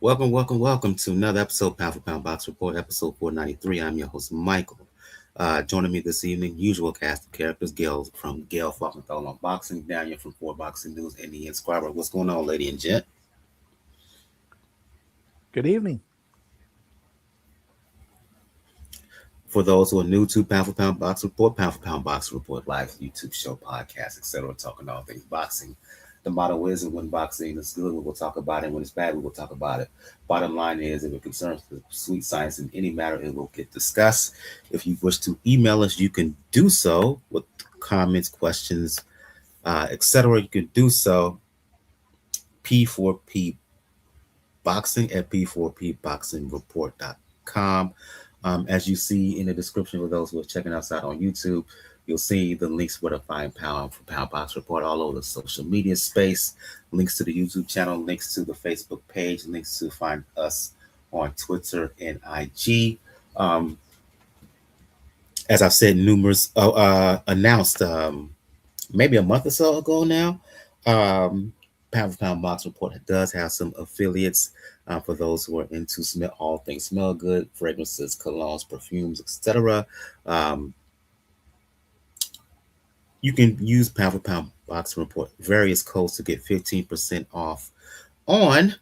Welcome to another episode, Pound for Pound Box Report, episode 493. I'm your host, Michael. Joining me this evening, usual cast of characters, Gail from Gail Fucking Throw on Boxing, Daniel from 4 Boxing News, and the Inscriber. What's going on, lady and gent? Good evening. For those who are new to Pound for Pound Box Report, Pound for Pound Box Report, live YouTube show, podcast, etc., talking all things boxing. The motto is, when boxing is good, we will talk about it. When it's bad, we will talk about it. Bottom line is, if it concerns the sweet science in any matter, it will get discussed. If you wish to email us, you can do so with comments, questions, etc. You can do so. P4P Boxing at P4PBoxingReport.com. As you see in the description for those who are checking us out on YouTube, you'll see the links where to find Pound for Pound Box Report all over the social media space, links to the YouTube channel, links to the Facebook page, links to find us on Twitter and IG. As I've said announced maybe a month or so ago now, Pound for Pound Box Report does have some affiliates for those who are into all things smell good, fragrances, colognes, perfumes, etc. You can use Pound for Pound Box Report various codes to get 15% off on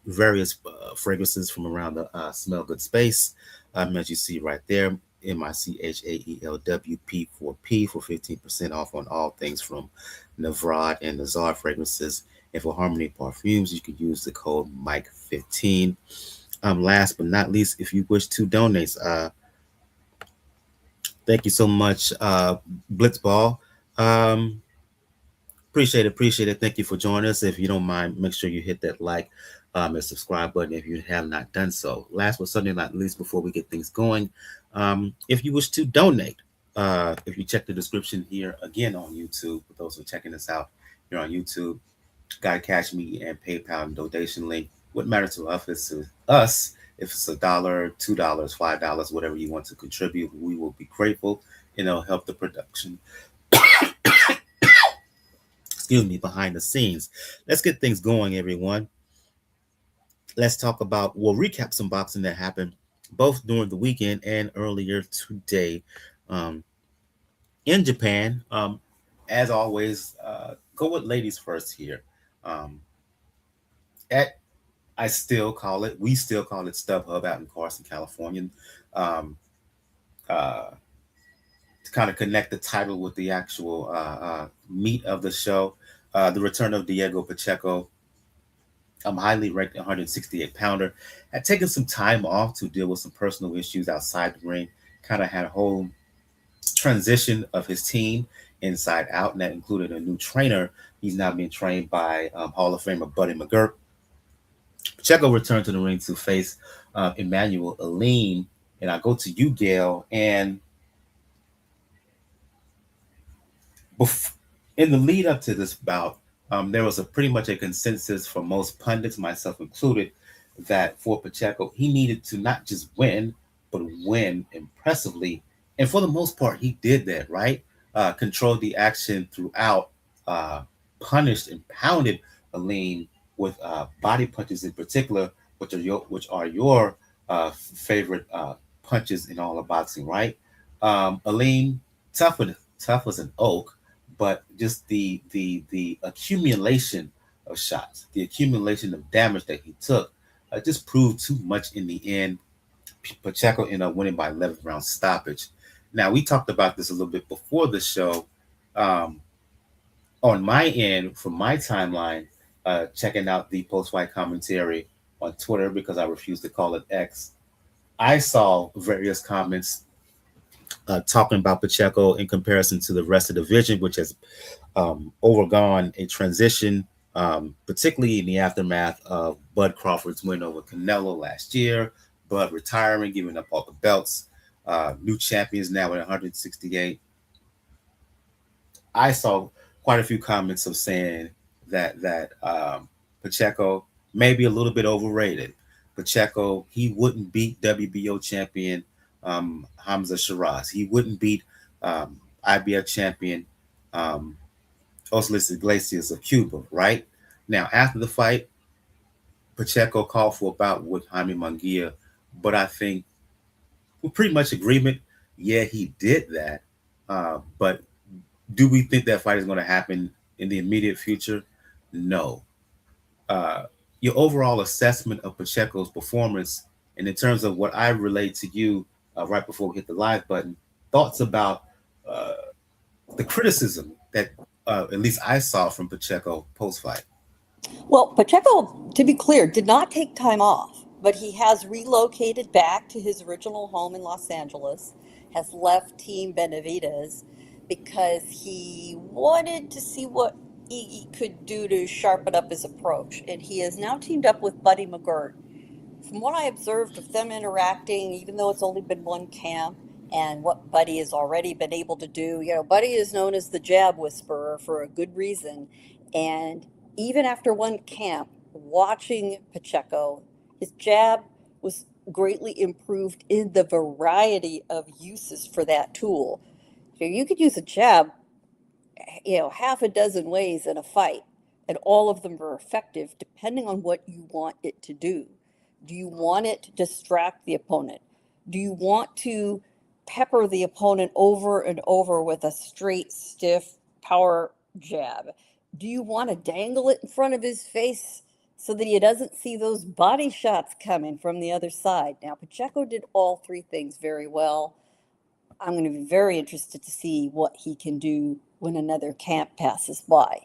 various fragrances from around the smell good space. As you see right there, MICHAELWP4P for 15% off on all things from Navrad and Nazar fragrances. And for Harmony Parfums, you can use the code Mike15. Last but not least, if you wish to donate, thank you so much, Blitzball. Appreciate it. Thank you for joining us. If you don't mind, make sure you hit that like and subscribe button if you have not done so. Last but certainly not least, before we get things going, if you wish to donate, if you check the description here again on YouTube, for those who are checking us out here on YouTube, got a Cash Me and PayPal and donation link. What matters to us, if it's $1, $2, $5, whatever you want to contribute, we will be grateful, and it'll help the production. Excuse me, behind the scenes. Let's get things going, everyone. Let's recap some boxing that happened both during the weekend and earlier today in Japan. As always, go with ladies first here. We still call it StubHub out in Carson, California. To kind of connect the title with the actual meat of the show, the return of Diego Pacheco, highly ranked 168 pounder, had taken some time off to deal with some personal issues outside the ring, kind of had a whole transition of his team inside out, and that included a new trainer. He's now being trained by Hall of Famer Buddy McGirt. Pacheco returned to the ring to face Immanuwel Aleem, and I go to you, Gail, and in the lead up to this bout, there was pretty much a consensus for most pundits, myself included, that for Pacheco, he needed to not just win, but win impressively. And for the most part, he did that, right? Controlled the action throughout, punished and pounded Aleem with body punches in particular, which are your favorite punches in all of boxing, right? Aleem, tough as an oak, but just the accumulation of shots, the accumulation of damage that he took, just proved too much in the end. Pacheco ended up winning by 11th round stoppage. Now, we talked about this a little bit before the show. On my end, from my timeline, checking out the post-fight commentary on Twitter, because I refuse to call it X, I saw various comments talking about Pacheco in comparison to the rest of the division, which has overgone a transition, particularly in the aftermath of Bud Crawford's win over Canelo last year, Bud retiring, giving up all the belts, new champions now at 168. I saw quite a few comments of saying that Pacheco may be a little bit overrated. Pacheco, he wouldn't beat WBO champion Hamzah Sheeraz. He wouldn't beat IBF champion Oslis Iglesias of Cuba, right? Now, after the fight, Pacheco called for a bout with Jaime Munguia, but I think we're pretty much agreement. Yeah, he did that. But do we think that fight is going to happen in the immediate future? No. Uh, your overall assessment of Pacheco's performance, and in terms of what I relayed to you right before we hit the live button, thoughts about uh, the criticism that at least I saw from Pacheco post fight. Well, Pacheco, to be clear, did not take time off, but he has relocated back to his original home in Los Angeles, has left Team Benavides because he wanted to see what he could do to sharpen up his approach. And he has now teamed up with Buddy McGirt. From what I observed of them interacting, even though it's only been one camp, and what Buddy has already been able to do, Buddy is known as the jab whisperer for a good reason. And even after one camp, watching Pacheco, his jab was greatly improved in the variety of uses for that tool. You could use a jab, half a dozen ways in a fight, and all of them are effective depending on what you want it to do. Do you want it to distract the opponent? Do you want to pepper the opponent over and over with a straight, stiff power jab? Do you want to dangle it in front of his face so that he doesn't see those body shots coming from the other side? Now, Pacheco did all three things very well. I'm going to be very interested to see what he can do when another camp passes by.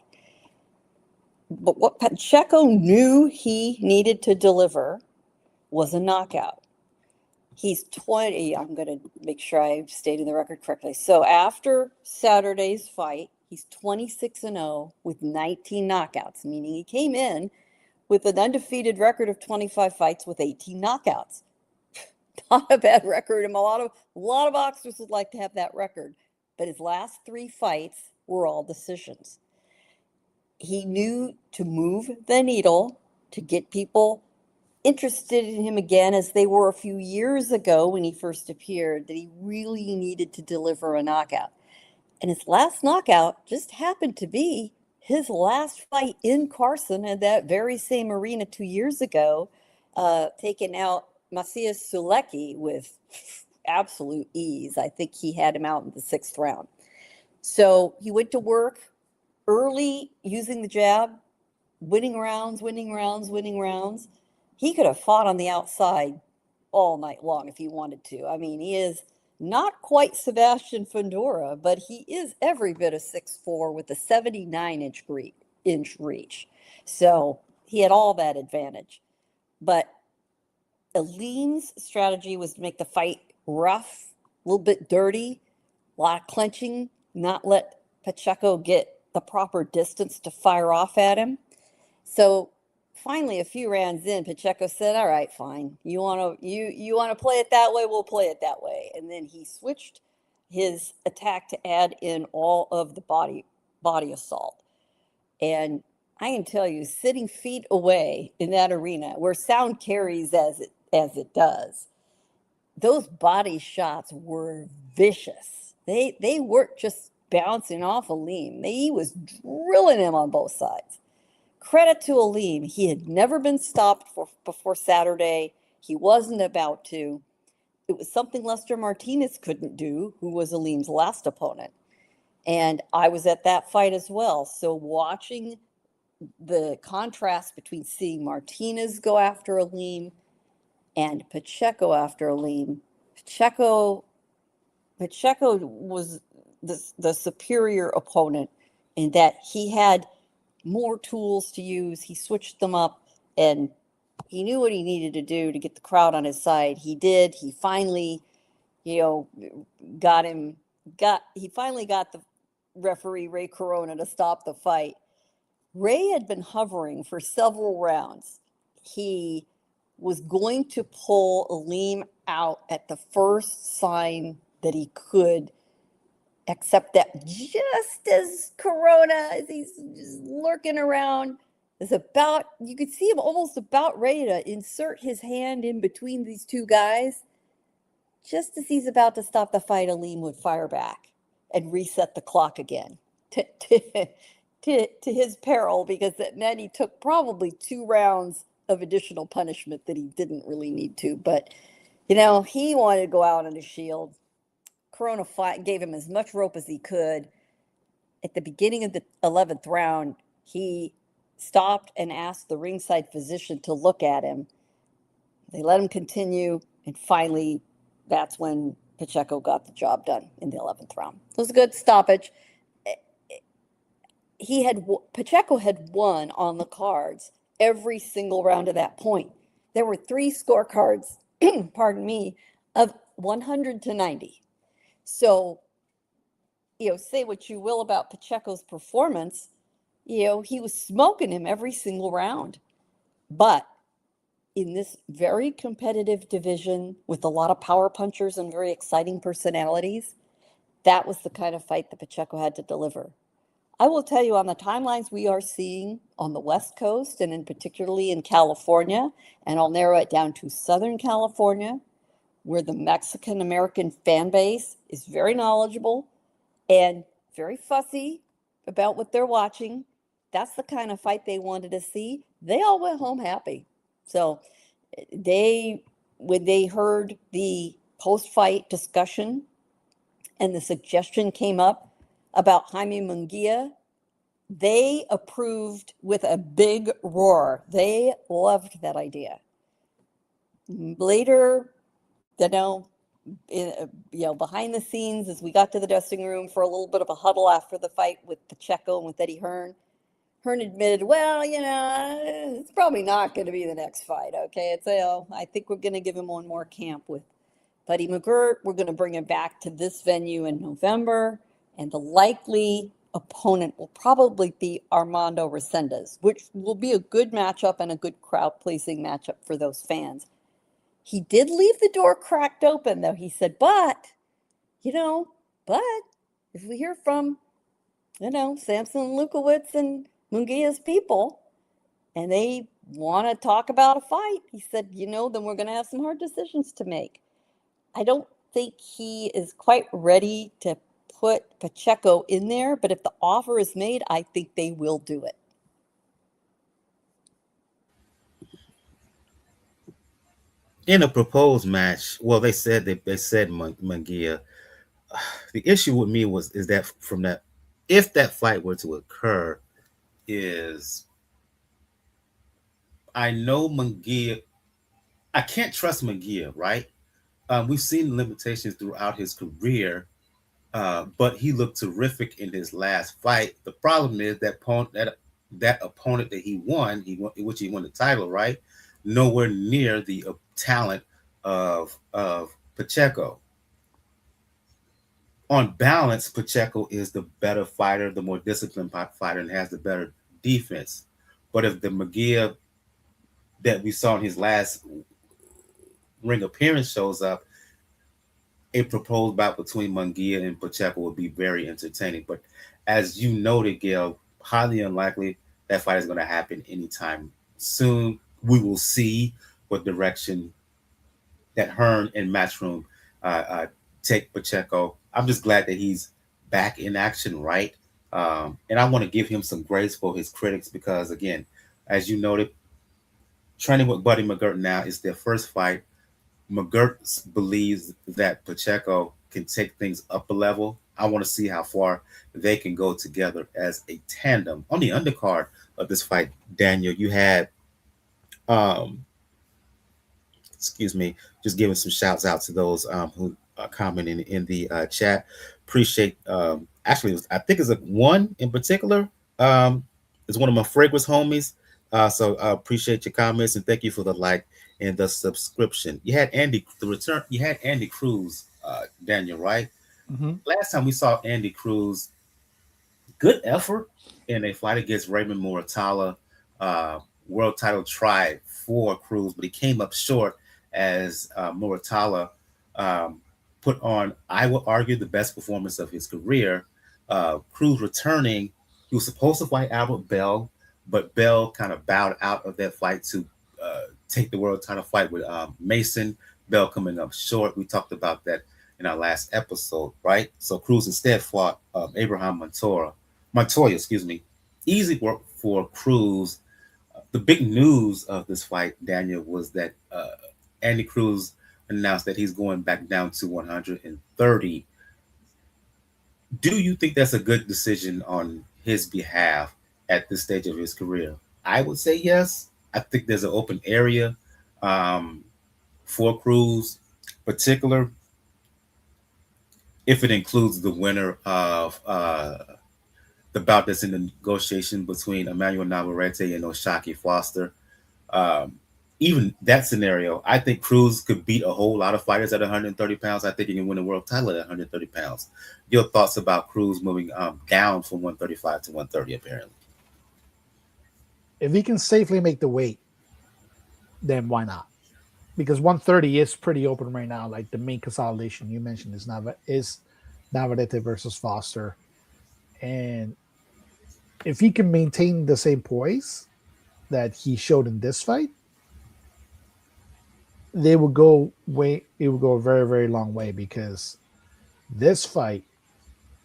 But what Pacheco knew he needed to deliver was a knockout. He's 20. I'm going to make sure I stated the record correctly. So after Saturday's fight, he's 26-0 with 19 knockouts, meaning he came in with an undefeated record of 25 fights with 18 knockouts. Not a bad record. And a lot of boxers would like to have that record. But his last three fights were all decisions. He knew to move the needle to get people interested in him again, as they were a few years ago when he first appeared, that he really needed to deliver a knockout. And his last knockout just happened to be his last fight in Carson at that very same arena 2 years ago, taking out Macias Sulecki with absolute ease. I think he had him out in the 6th round. So he went to work early using the jab, winning rounds. He could have fought on the outside all night long if he wanted to. I mean, he is not quite Sebastian Fundora, but he is every bit of 6'4" with a 79-inch reach. So he had all that advantage. But Aleem's strategy was to make the fight rough, a little bit dirty, a lot of clenching, not let Pacheco get the proper distance to fire off at him. So finally, a few rounds in, Pacheco said, "All right, fine. You want to play it that way? We'll play it that way." And then he switched his attack to add in all of the body assault. And I can tell you, sitting feet away in that arena where sound carries as it does, those body shots were vicious. They weren't just bouncing off Aleem. He was drilling him on both sides. Credit to Aleem. He had never been stopped before Saturday. He wasn't about to. It was something Lester Martinez couldn't do, who was Aleem's last opponent. And I was at that fight as well. So watching the contrast between seeing Martinez go after Aleem and Pacheco after Aleem, Pacheco was the superior opponent in that he had more tools to use. He switched them up, and he knew what he needed to do to get the crowd on his side. He did. He finally, got the referee Ray Corona to stop the fight. Ray had been hovering for several rounds. He was going to pull Aleem out at the first sign that he could, except that just as Corona, as he's just lurking around, you could see him almost about ready to insert his hand in between these two guys. Just as he's about to stop the fight, Aleem would fire back and reset the clock again to his peril, because that meant he took probably 2 rounds of additional punishment that he didn't really need to. But, you know, he wanted to go out on a shield. Corona gave him as much rope as he could. At the beginning of the 11th round, he stopped and asked the ringside physician to look at him. They let him continue, and finally, that's when Pacheco got the job done in the 11th round. It was a good stoppage. Pacheco had won on the cards every single round to that point. There were 3 scorecards, pardon me, of 100 to 90. So, you know, say what you will about Pacheco's performance, you know, he was smoking him every single round. But in this very competitive division with a lot of power punchers and very exciting personalities, that was the kind of fight that Pacheco had to deliver. I will tell you, on the timelines we are seeing on the West Coast, and in particularly in California, and I'll narrow it down to Southern California, where the Mexican-American fan base is very knowledgeable and very fussy about what they're watching. That's the kind of fight they wanted to see. They all went home happy. So when they heard the post-fight discussion and the suggestion came up about Jaime Munguia, they approved with a big roar. They loved that idea. Later, behind the scenes, as we got to the dressing room for a little bit of a huddle after the fight with Pacheco and with Eddie Hearn admitted, well, it's probably not going to be the next fight. Okay, I think we're going to give him one more camp with Buddy McGirt. We're going to bring him back to this venue in November, and the likely opponent will probably be Armando Resendez, which will be a good matchup and a good crowd-pleasing matchup for those fans. He did leave the door cracked open, though. He said, but if we hear from, Samson Lukowitz and Munguia's people, and they want to talk about a fight, he said, then we're going to have some hard decisions to make. I don't think he is quite ready to put Pacheco in there, but if the offer is made, I think they will do it. In a proposed match, well, they said Munguia. The issue with me is that if that fight were to occur, I know Munguia. I can't trust Munguia, right? We've seen limitations throughout his career, but he looked terrific in his last fight. The problem is that opponent that he won, which he won the title, right? Nowhere near the talent of Pacheco. On balance, Pacheco is the better fighter, the more disciplined fighter, and has the better defense. But if the Munguia that we saw in his last ring appearance shows up, a proposed bout between Munguia and Pacheco would be very entertaining. But as you noted, Gail, highly unlikely that fight is going to happen anytime soon. We will see what direction that Hearn and Matchroom take Pacheco. I'm just glad that he's back in action, right? And I want to give him some grace for his critics because, again, as you noted, training with Buddy McGirt now is their first fight. McGirt believes that Pacheco can take things up a level. I want to see how far they can go together as a tandem. On the undercard of this fight, Daniel, you had, just giving some shouts out to those who are commenting in the chat. Appreciate, actually, I think it's one in particular. It's one of my fragrance homies. So I appreciate your comments and thank you for the like and the subscription. You had Andy Cruz, Daniel, right? Mm-hmm. Last time we saw Andy Cruz, good effort in a fight against Raymond Muratalla, world title try for Cruz, but he came up short as Muratalla put on, I would argue, the best performance of his career. Cruz returning, he was supposed to fight Albert Bell, but Bell kind of bowed out of that fight to take the world title fight with Mason. Bell coming up short. We talked about that in our last episode, right? So Cruz instead fought Abraham Montoya. Easy work for Cruz. the big news of this fight, Daniel, was that Andy Cruz announced that he's going back down to 130. Do you think that's a good decision on his behalf at this stage of his career? I would say yes. I think there's an open area um, for Cruz, particular if it includes the winner of the bout that's in the negotiation between Emmanuel Navarrete and Oshaki Foster. Um, Even that scenario, I think Cruz could beat a whole lot of fighters at 130 pounds. I think he can win a world title at 130 pounds. Your thoughts about Cruz moving down from 135 to 130, apparently? If he can safely make the weight, then why not? Because 130 is pretty open right now. Like the main consolidation you mentioned is Navarrete versus Foster. And if he can maintain the same poise that he showed in this fight, they will go way. It will go a very, very long way because this fight,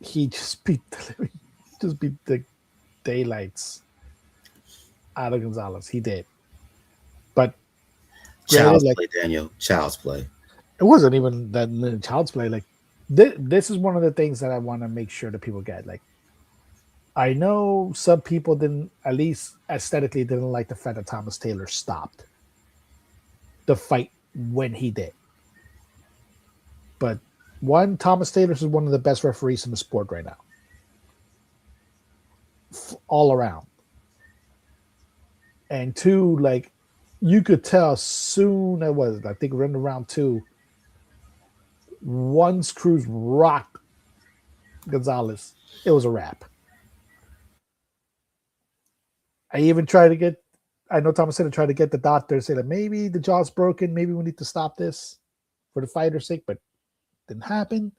he just beat the daylights out of Gonzalez. He did, but Child's like, play, Daniel. Child's play. It wasn't even that child's play. Like this is one of the things that I want to make sure that people get. Like, I know some people didn't, at least aesthetically, didn't like the fact that Thomas Taylor stopped the fight when he did. But one, Thomas Taylor is one of the best referees in the sport right now. All around. And two, like, you could tell soon, I think we're in round 2, once Cruz rocked Gonzalez, it was a wrap. I even tried to get, I know Thomas Taylor tried to get the doctor to say that maybe the jaw's broken, maybe we need to stop this for the fighter's sake, but it didn't happen.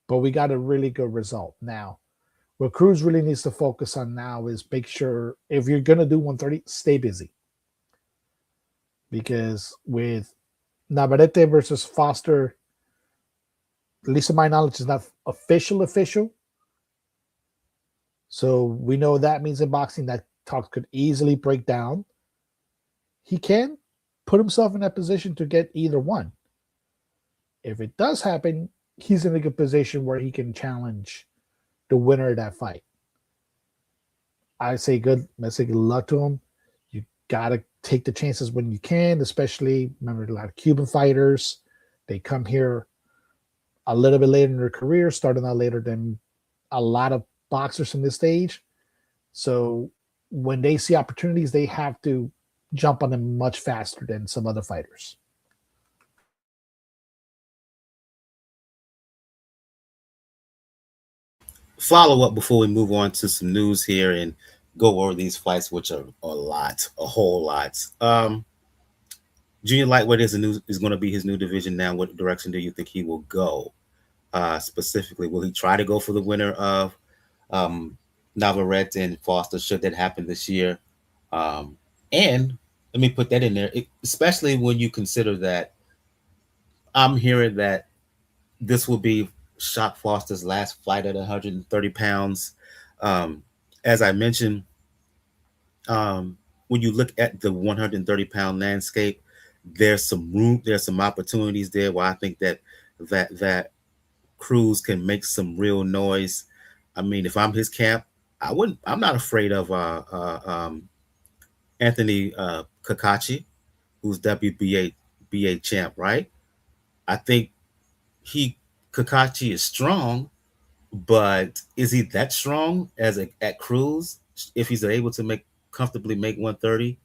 But we got a really good result. Now, what Cruz really needs to focus on now is make sure if you're going to do 130, stay busy. Because with Navarrete versus Foster, at least to my knowledge, is not official. So we know that means in boxing that talk could easily break down. He can put himself in that position to get either one. If it does happen, he's in a good position where he can challenge the winner of that fight. I say good luck to him. You gotta take the chances when you can, especially remember a lot of Cuban fighters. They come here a little bit later in their career, starting out later than a lot of boxers in this stage. So when they see opportunities, they have to jump on them much faster than some other fighters. Follow up before we move on to some news here and go over these fights, which are a whole lot. Junior lightweight is going to be his new division now. What direction do you think he will go? Specifically, will he try to go for the winner of Navarrete and Foster? Should that happen this year? And let me put that in there, especially when you consider that I'm hearing that this will be Shock Foster's last fight at 130 pounds. As I mentioned, when you look at the 130-pound landscape, there's some room, there's some opportunities there where I think that Cruz can make some real noise. I mean, if I'm his camp, I'm not afraid of Anthony Kakachi, who's WBA champ, right? I think Kakachi is strong, but is he that strong at Cruz? If he's able to comfortably make 130,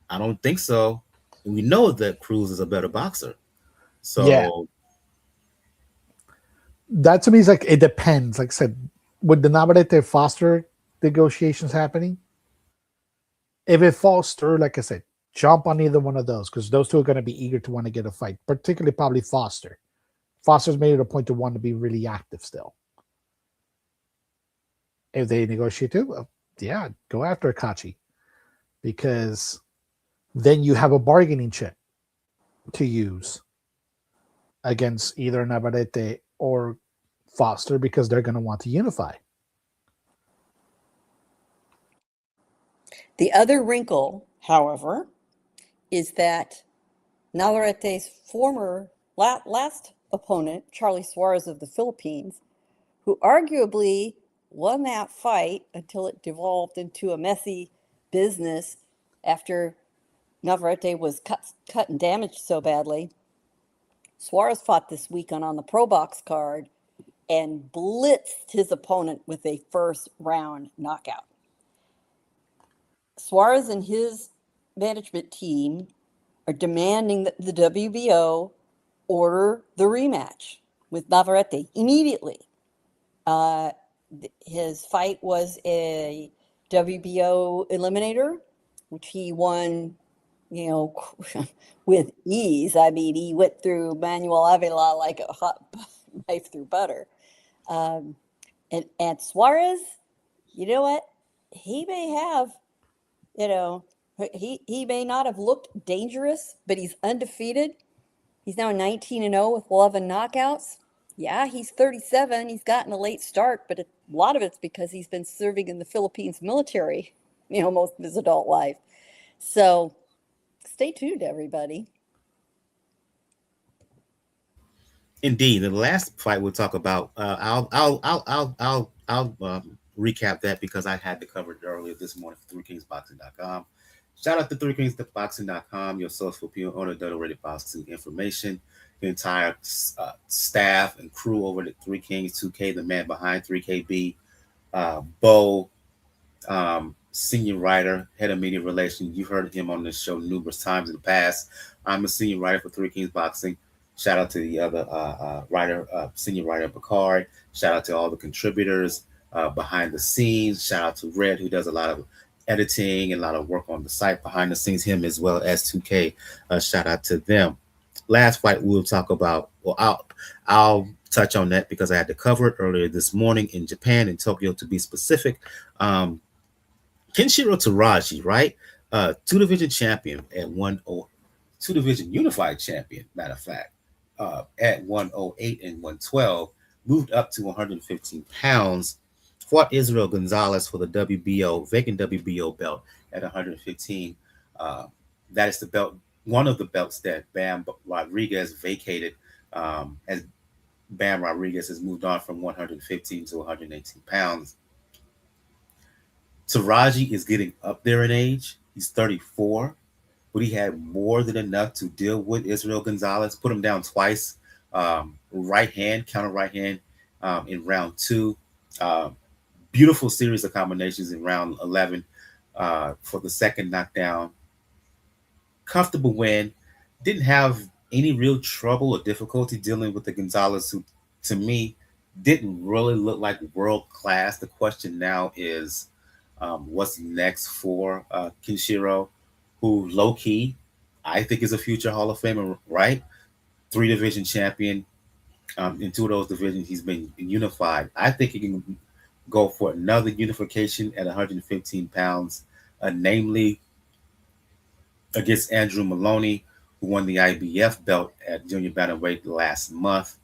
I don't think so. And we know that Cruz is a better boxer. So yeah. That to me is like, it depends. Like I said, with the Navarrete Foster negotiations happening, if it falls through, like I said, jump on either one of those because those two are going to be eager to want to get a fight, particularly probably Foster. Foster's made it a point to want to be really active still. If they negotiate too, yeah, go after Akachi because then you have a bargaining chip to use against either Navarrete or Foster because they're going to want to unify. The other wrinkle, however, is that Navarrete's former last opponent, Charlie Suarez of the Philippines, who arguably won that fight until it devolved into a messy business after Navarrete was cut and damaged so badly. Suarez fought this weekend on the Pro Box card and blitzed his opponent with a first round knockout. Suarez and his management team are demanding that the WBO order the rematch with Navarrete immediately. His fight was a WBO eliminator, which he won, with ease. I mean, he went through Manuel Avila like a hot knife through butter. And Suarez, you know what? He may have, he may not have looked dangerous, but he's undefeated. He's now 19-0 with 11 knockouts. Yeah, he's 37. He's gotten a late start, but a lot of it's because he's been serving in the Philippines military, most of his adult life. So stay tuned, everybody. Indeed, the last fight we'll talk about. I'll recap that because I had to cover it earlier this morning for 3kingsboxing.com. Shout out to 3kingsboxing.com, your source for pure unadulterated boxing information. The entire staff and crew over at 3 Kings 2K, the man behind 3KB, Bo, senior writer, head of media relations. You've heard him on this show numerous times in the past. I'm a senior writer for 3 Kings Boxing. Shout out to the other senior writer, Picard. Shout out to all the contributors behind the scenes. Shout out to Red, who does a lot of editing and a lot of work on the site behind the scenes, him as well as 2K. Shout out to them. Last fight we'll talk about, I'll touch on that because I had to cover it earlier this morning in Japan, in Tokyo to be specific. Kenshiro Teraji, right? Two-division champion at 108, two-division unified champion, matter of fact, at 108 and 112, moved up to 115 pounds, fought Israel Gonzalez for the vacant WBO belt at 115. That is the belt, one of the belts that Bam Rodriguez vacated, as Bam Rodriguez has moved on from 115 to 118 pounds. Teraji is getting up there in age. He's 34, but he had more than enough to deal with Israel Gonzalez, put him down twice, right hand, counter right hand in round 2. Beautiful series of combinations in round 11 for the second knockdown. Comfortable win. Didn't have any real trouble or difficulty dealing with the Gonzalez, who, to me, didn't really look like world class. The question now is, what's next for Kenshiro, who low-key, I think is a future Hall of Famer, right? 3-division champion. In 2 of those divisions, he's been unified. I think he can go for another unification at 115 pounds, namely against Andrew Maloney, who won the IBF belt at junior bantamweight last month.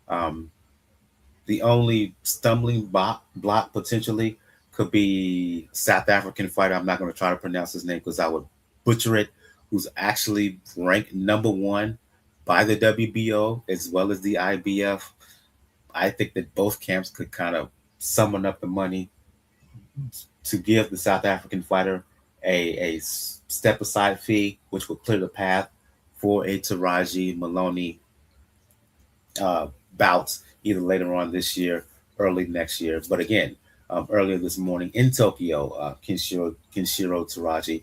The only stumbling block potentially could be South African fighter. I'm not going to try to pronounce his name because I would butcher it, who's actually ranked number 1 by the WBO as well as the IBF. I think that both camps could kind of summon up the money to give the South African fighter a step aside fee, which would clear the path for a Teraji Maloney bouts either later on this year, early next year. But again, earlier this morning in Tokyo, Kenshiro Teraji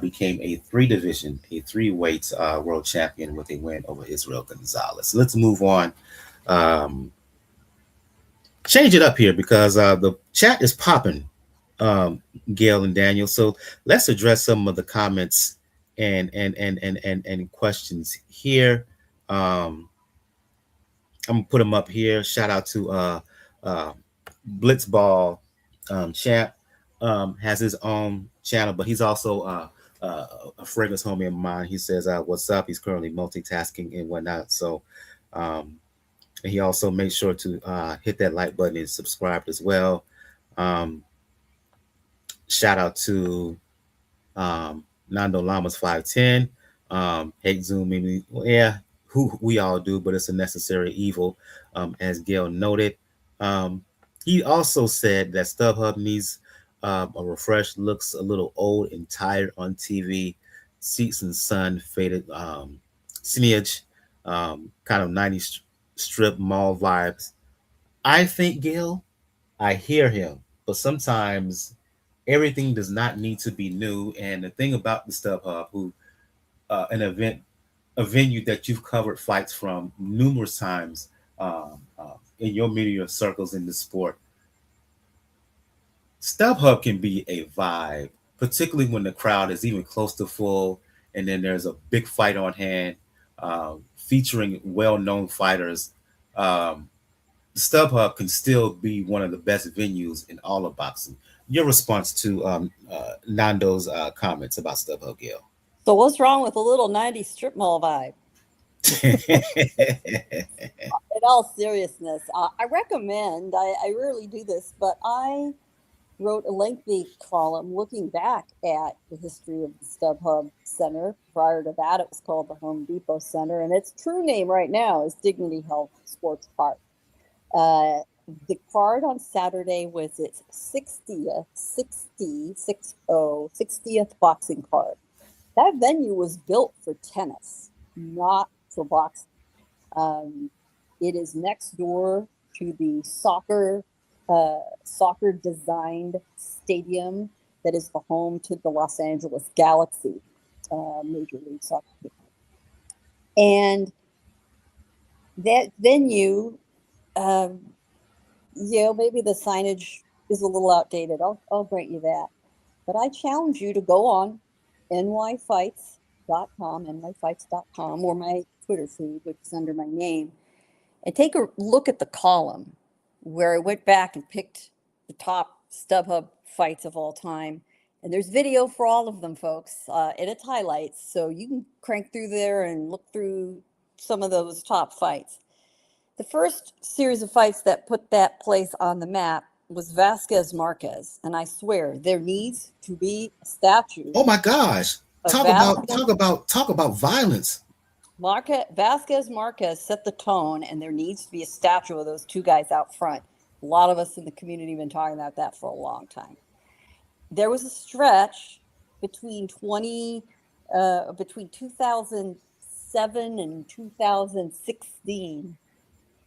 became a 3-division, a 3-weight world champion with a win over Israel Gonzalez. So let's move on. Change it up here because the chat is popping, Gail and Daniel. So let's address some of the comments and questions here. I'm gonna put them up here. Shout out to Blitzball Champ. Has his own channel, but he's also a fragrance homie of mine. He says, what's up? He's currently multitasking and whatnot. So and he also made sure to hit that like button and subscribe as well. Shout out to Nando Lama's 5'10". Hate Zoom, maybe, well, yeah, who we all do, but it's a necessary evil, as Gail noted. Um, he also said that StubHub needs a refresh, looks a little old and tired on TV. Seats and sun faded signage, kind of 90s strip mall vibes. I think, Gail, I hear him, but sometimes everything does not need to be new. And the thing about the StubHub, who an event, a venue that you've covered fights from numerous times in your media circles in the sport, StubHub can be a vibe, particularly when the crowd is even close to full, and then there's a big fight on hand, featuring well-known fighters. Um, StubHub can still be one of the best venues in all of boxing. Your response to Nando's comments about StubHub, Gail? So what's wrong with a little 90s strip mall vibe? In all seriousness, I recommend, I rarely do this, but I wrote a lengthy column looking back at the history of the StubHub Center. Prior to that, it was called the Home Depot Center, and its true name right now is Dignity Health Sports Park. The card on Saturday was its 60th boxing card. That venue was built for tennis, not for boxing. It is next door to the soccer designed stadium that is the home to the Los Angeles Galaxy, Major League Soccer team. And that venue, maybe the signage is a little outdated. I'll grant you that. But I challenge you to go on nyfights.com, or my Twitter feed, which is under my name, and take a look at the column where I went back and picked the top StubHub fights of all time. And there's video for all of them, folks, and it's highlights. So you can crank through there and look through some of those top fights. The first series of fights that put that place on the map was Vasquez Marquez, and I swear there needs to be a statue. Oh my gosh! Talk about violence. Vasquez Marquez set the tone, and there needs to be a statue of those two guys out front. A lot of us in the community have been talking about that for a long time. There was a stretch between 2007 and 2016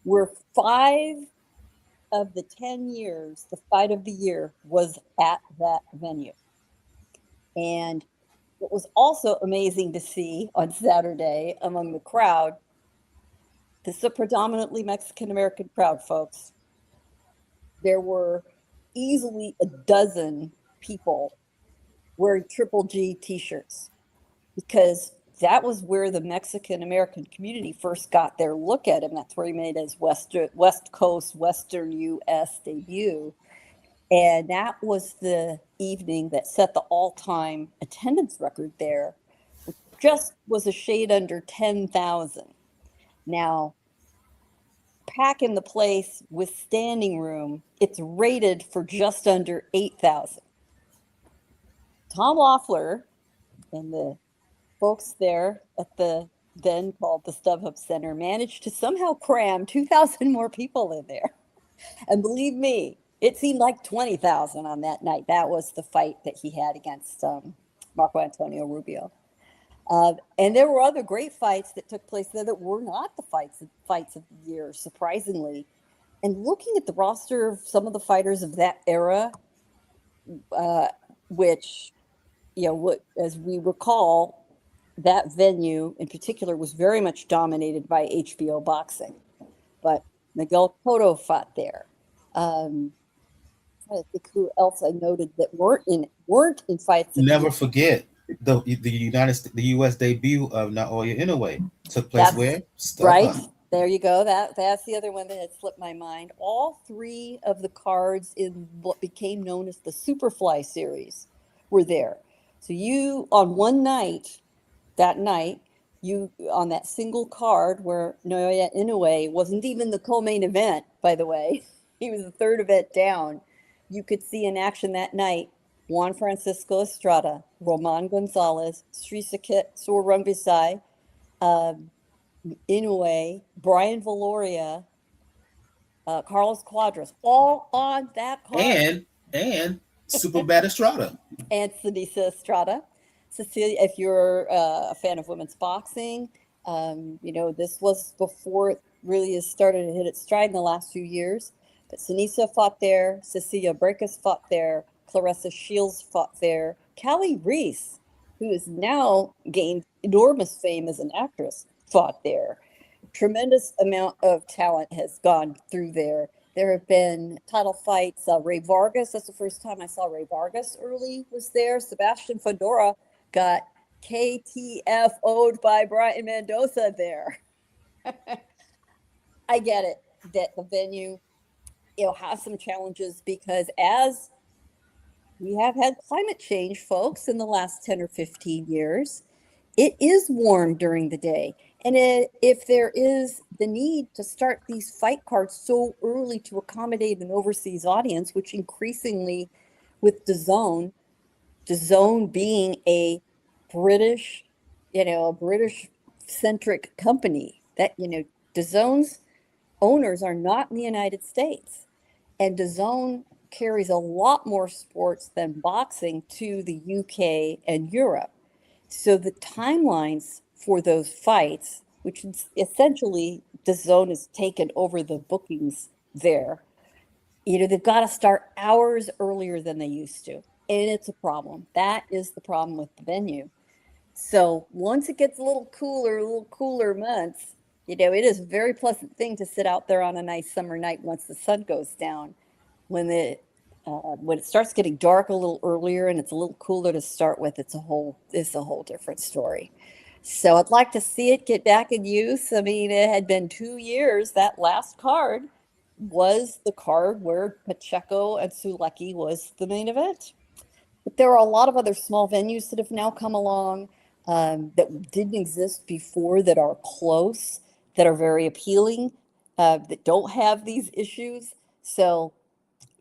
where 5 of the 10 years, the fight of the year was at that venue. And what was also amazing to see on Saturday among the crowd, this is a predominantly Mexican-American crowd, folks. There were easily a dozen people wearing Triple G t-shirts, because that was where the Mexican-American community first got their look at him. That's where he made his West Coast, Western U.S. debut. And that was the evening that set the all-time attendance record there, which just was a shade under 10,000. Now, packing the place with standing room, it's rated for just under 8,000. Tom Loeffler and the folks there at the then called the StubHub Center managed to somehow cram 2,000 more people in there. And believe me, it seemed like 20,000 on that night. That was the fight that he had against Marco Antonio Rubio. And there were other great fights that took place there that were not the fights of the year, surprisingly. And looking at the roster of some of the fighters of that era, which, as we recall, that venue in particular was very much dominated by HBO Boxing. But Miguel Cotto fought there. I think who else I noted that weren't in fights. Never forget the U.S. debut of Naoya Inoue took place where? Right. There you go. That's the other one that had slipped my mind. All 3 of the cards in what became known as the Superfly series were there. So you, on one night, you on that single card where Naoya Inoue wasn't even the co-main event, by the way, he was the 3rd event down. You could see in action that night Juan Francisco Estrada, Roman Gonzalez, Srisake Sorumvisai, Inoue, Brian Valoria, Carlos Quadras, all on that card. And Super Bad Estrada. And Sinisa Estrada. Cecilia, if you're a fan of women's boxing, this was before it really has started to hit its stride in the last few years. But Sinisa fought there, Cecilia Brækhus fought there, Claressa Shields fought there, Callie Reese, who has now gained enormous fame as an actress, fought there. Tremendous amount of talent has gone through there. There have been title fights. Ray Vargas, that's the first time I saw Ray Vargas early, was there. Sebastian Fedora got KTFO'd by Brian Mendoza there. I get it that the venue, has some challenges because as we have had climate change, folks, in the last 10 or 15 years, it is warm during the day. And if there is the need to start these fight cards so early to accommodate an overseas audience, which increasingly with DAZN being a British centric company, that, DAZN's owners are not in the United States. And DAZN carries a lot more sports than boxing to the UK and Europe. So the timelines for those fights, which is essentially DAZN has taken over the bookings there, they've got to start hours earlier than they used to. And it's a problem. That is the problem with the venue. So once it gets a little cooler months, it is a very pleasant thing to sit out there on a nice summer night once the sun goes down. When it starts getting dark a little earlier and it's a little cooler to start with, it's a whole different story. So I'd like to see it get back in use. I mean, it had been 2 years. That last card was the card where Pacheco and Sulecki was the main event. But there are a lot of other small venues that have now come along that didn't exist before, that are close, that are very appealing, that don't have these issues. So,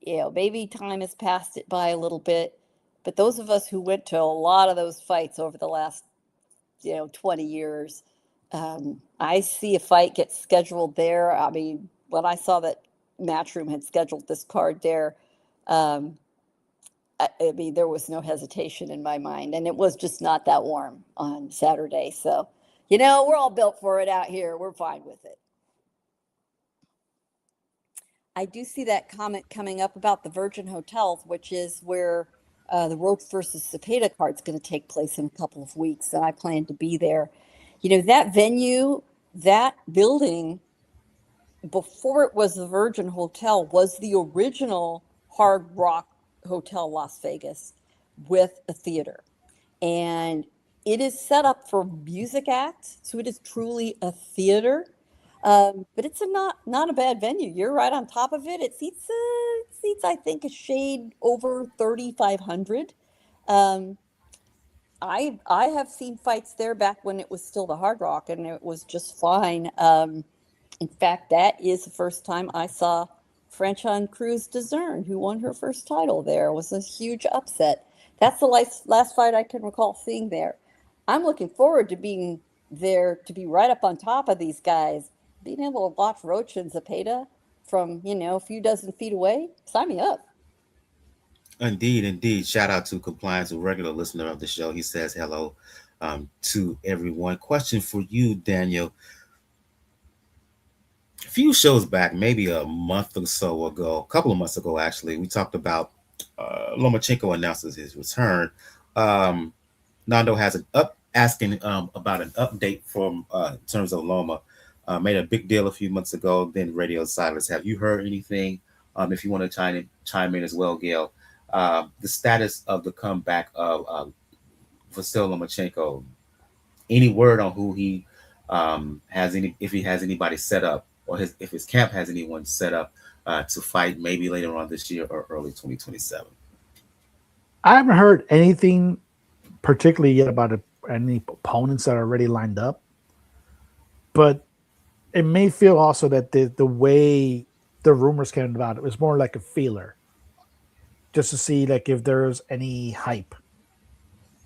maybe time has passed it by a little bit. But those of us who went to a lot of those fights over the last, 20 years, I see a fight get scheduled there. I mean, when I saw that Matchroom had scheduled this card there, there was no hesitation in my mind. And it was just not that warm on Saturday. So, we're all built for it out here. We're fine with it. I do see that comment coming up about the Virgin Hotels, which is where the Roach versus Cepeda card is going to take place in a couple of weeks. And I plan to be there. That venue, that building, before it was the Virgin Hotel, was the original Hard Rock Hotel Las Vegas with a theater. And it is set up for music acts. So it is truly a theater. But it's not a bad venue. You're right on top of it. It seats I think a shade over 3,500. I have seen fights there back when it was still the Hard Rock, and it was just fine. In fact, that is the first time I saw Franchon Cruz DAZN, who won her first title there. It was a huge upset. That's the last fight I can recall seeing there. I'm looking forward to being there, to be right up on top of these guys. Being able to watch Roach and Cepeda from, a few dozen feet away, sign me up. Indeed. Shout out to Compliance, a regular listener of the show. He says hello to everyone. Question for you, Daniel. A few shows back, maybe a month or so ago, a couple of months ago, actually, we talked about Lomachenko announces his return. Nando has asking about an update from in terms of Loma. Made a big deal a few months ago, then radio silence. Have you heard anything? If you want to chime in as well, Gail. The status of the comeback of Vasyl Lomachenko. Any word on who he if he has anybody set up, or if his camp has anyone set up to fight maybe later on this year or early 2027? I haven't heard anything particularly yet about any opponents that are already lined up, but it may feel also that the way the rumors came about, it was more like a feeler just to see like if there's any hype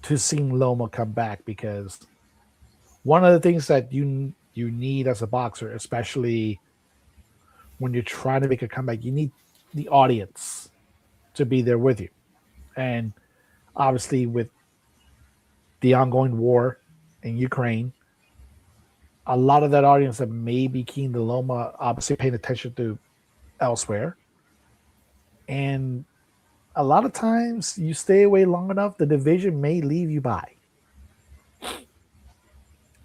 to seeing Loma come back, because one of the things that you need as a boxer, especially when you're trying to make a comeback, you need the audience to be there with you. And obviously with the ongoing war in Ukraine, a lot of that audience that may be keen to Loma obviously paying attention to elsewhere. And a lot of times you stay away long enough, the division may leave you by.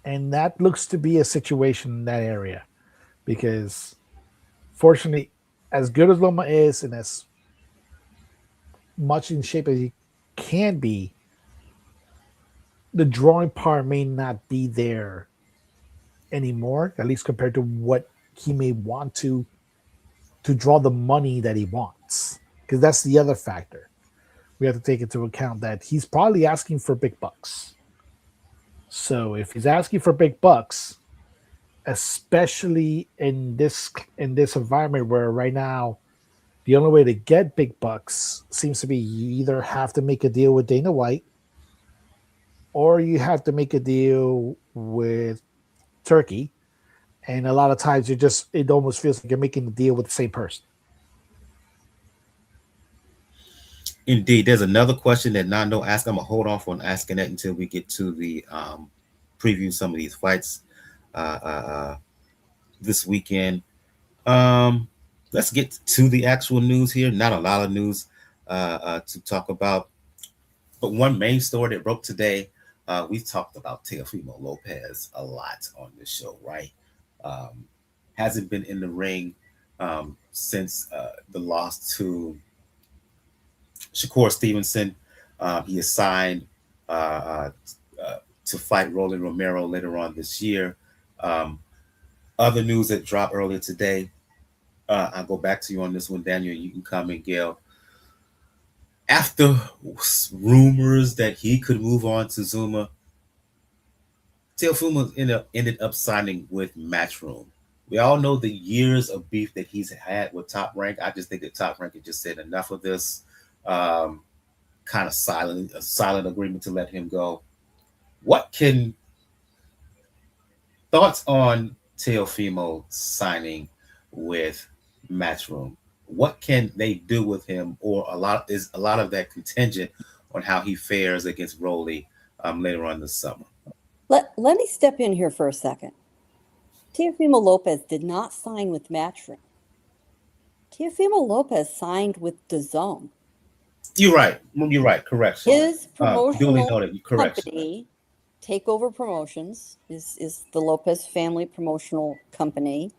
And that looks to be a situation in that area, because fortunately, as good as Loma is and as much in shape as he can be, the drawing part may not be there anymore, at least compared to what he may want to draw the money that he wants. Because that's the other factor. We have to take into account that he's probably asking for big bucks. So if he's asking for big bucks, especially in this environment where right now the only way to get big bucks seems to be you either have to make a deal with Dana White or you have to make a deal with Turkey. And a lot of times it almost feels like you're making the deal with the same person. Indeed. There's another question that Nando asked. I'm going to hold off on asking that until we get to the preview some of these fights this weekend. Let's get to the actual news here. Not a lot of news to talk about, but one main story that broke today. We've talked about Teofimo Lopez a lot on this show, right? Hasn't been in the ring since the loss to Shakur Stevenson. He is signed to fight Roland Romero later on this year. Other news that dropped earlier today. I'll go back to you on this one, Daniel. You can comment, Gail. After rumors that he could move on to Zuma, Teofimo ended up signing with Matchroom. We all know the years of beef that he's had with Top Rank. I just think that Top Rank had just said enough of this. Kind of silent agreement to let him go. Thoughts on Teofimo signing with Matchroom? What can they do with him, or a lot of that contingent on how he fares against Rolly later on this summer? Let me step in here for a second. Teofimo Lopez did not sign with Matchroom. Teofimo Lopez signed with DAZN. You're right. Correct. His promotional Correct. company, Takeover Promotions, is the Lopez family promotional company.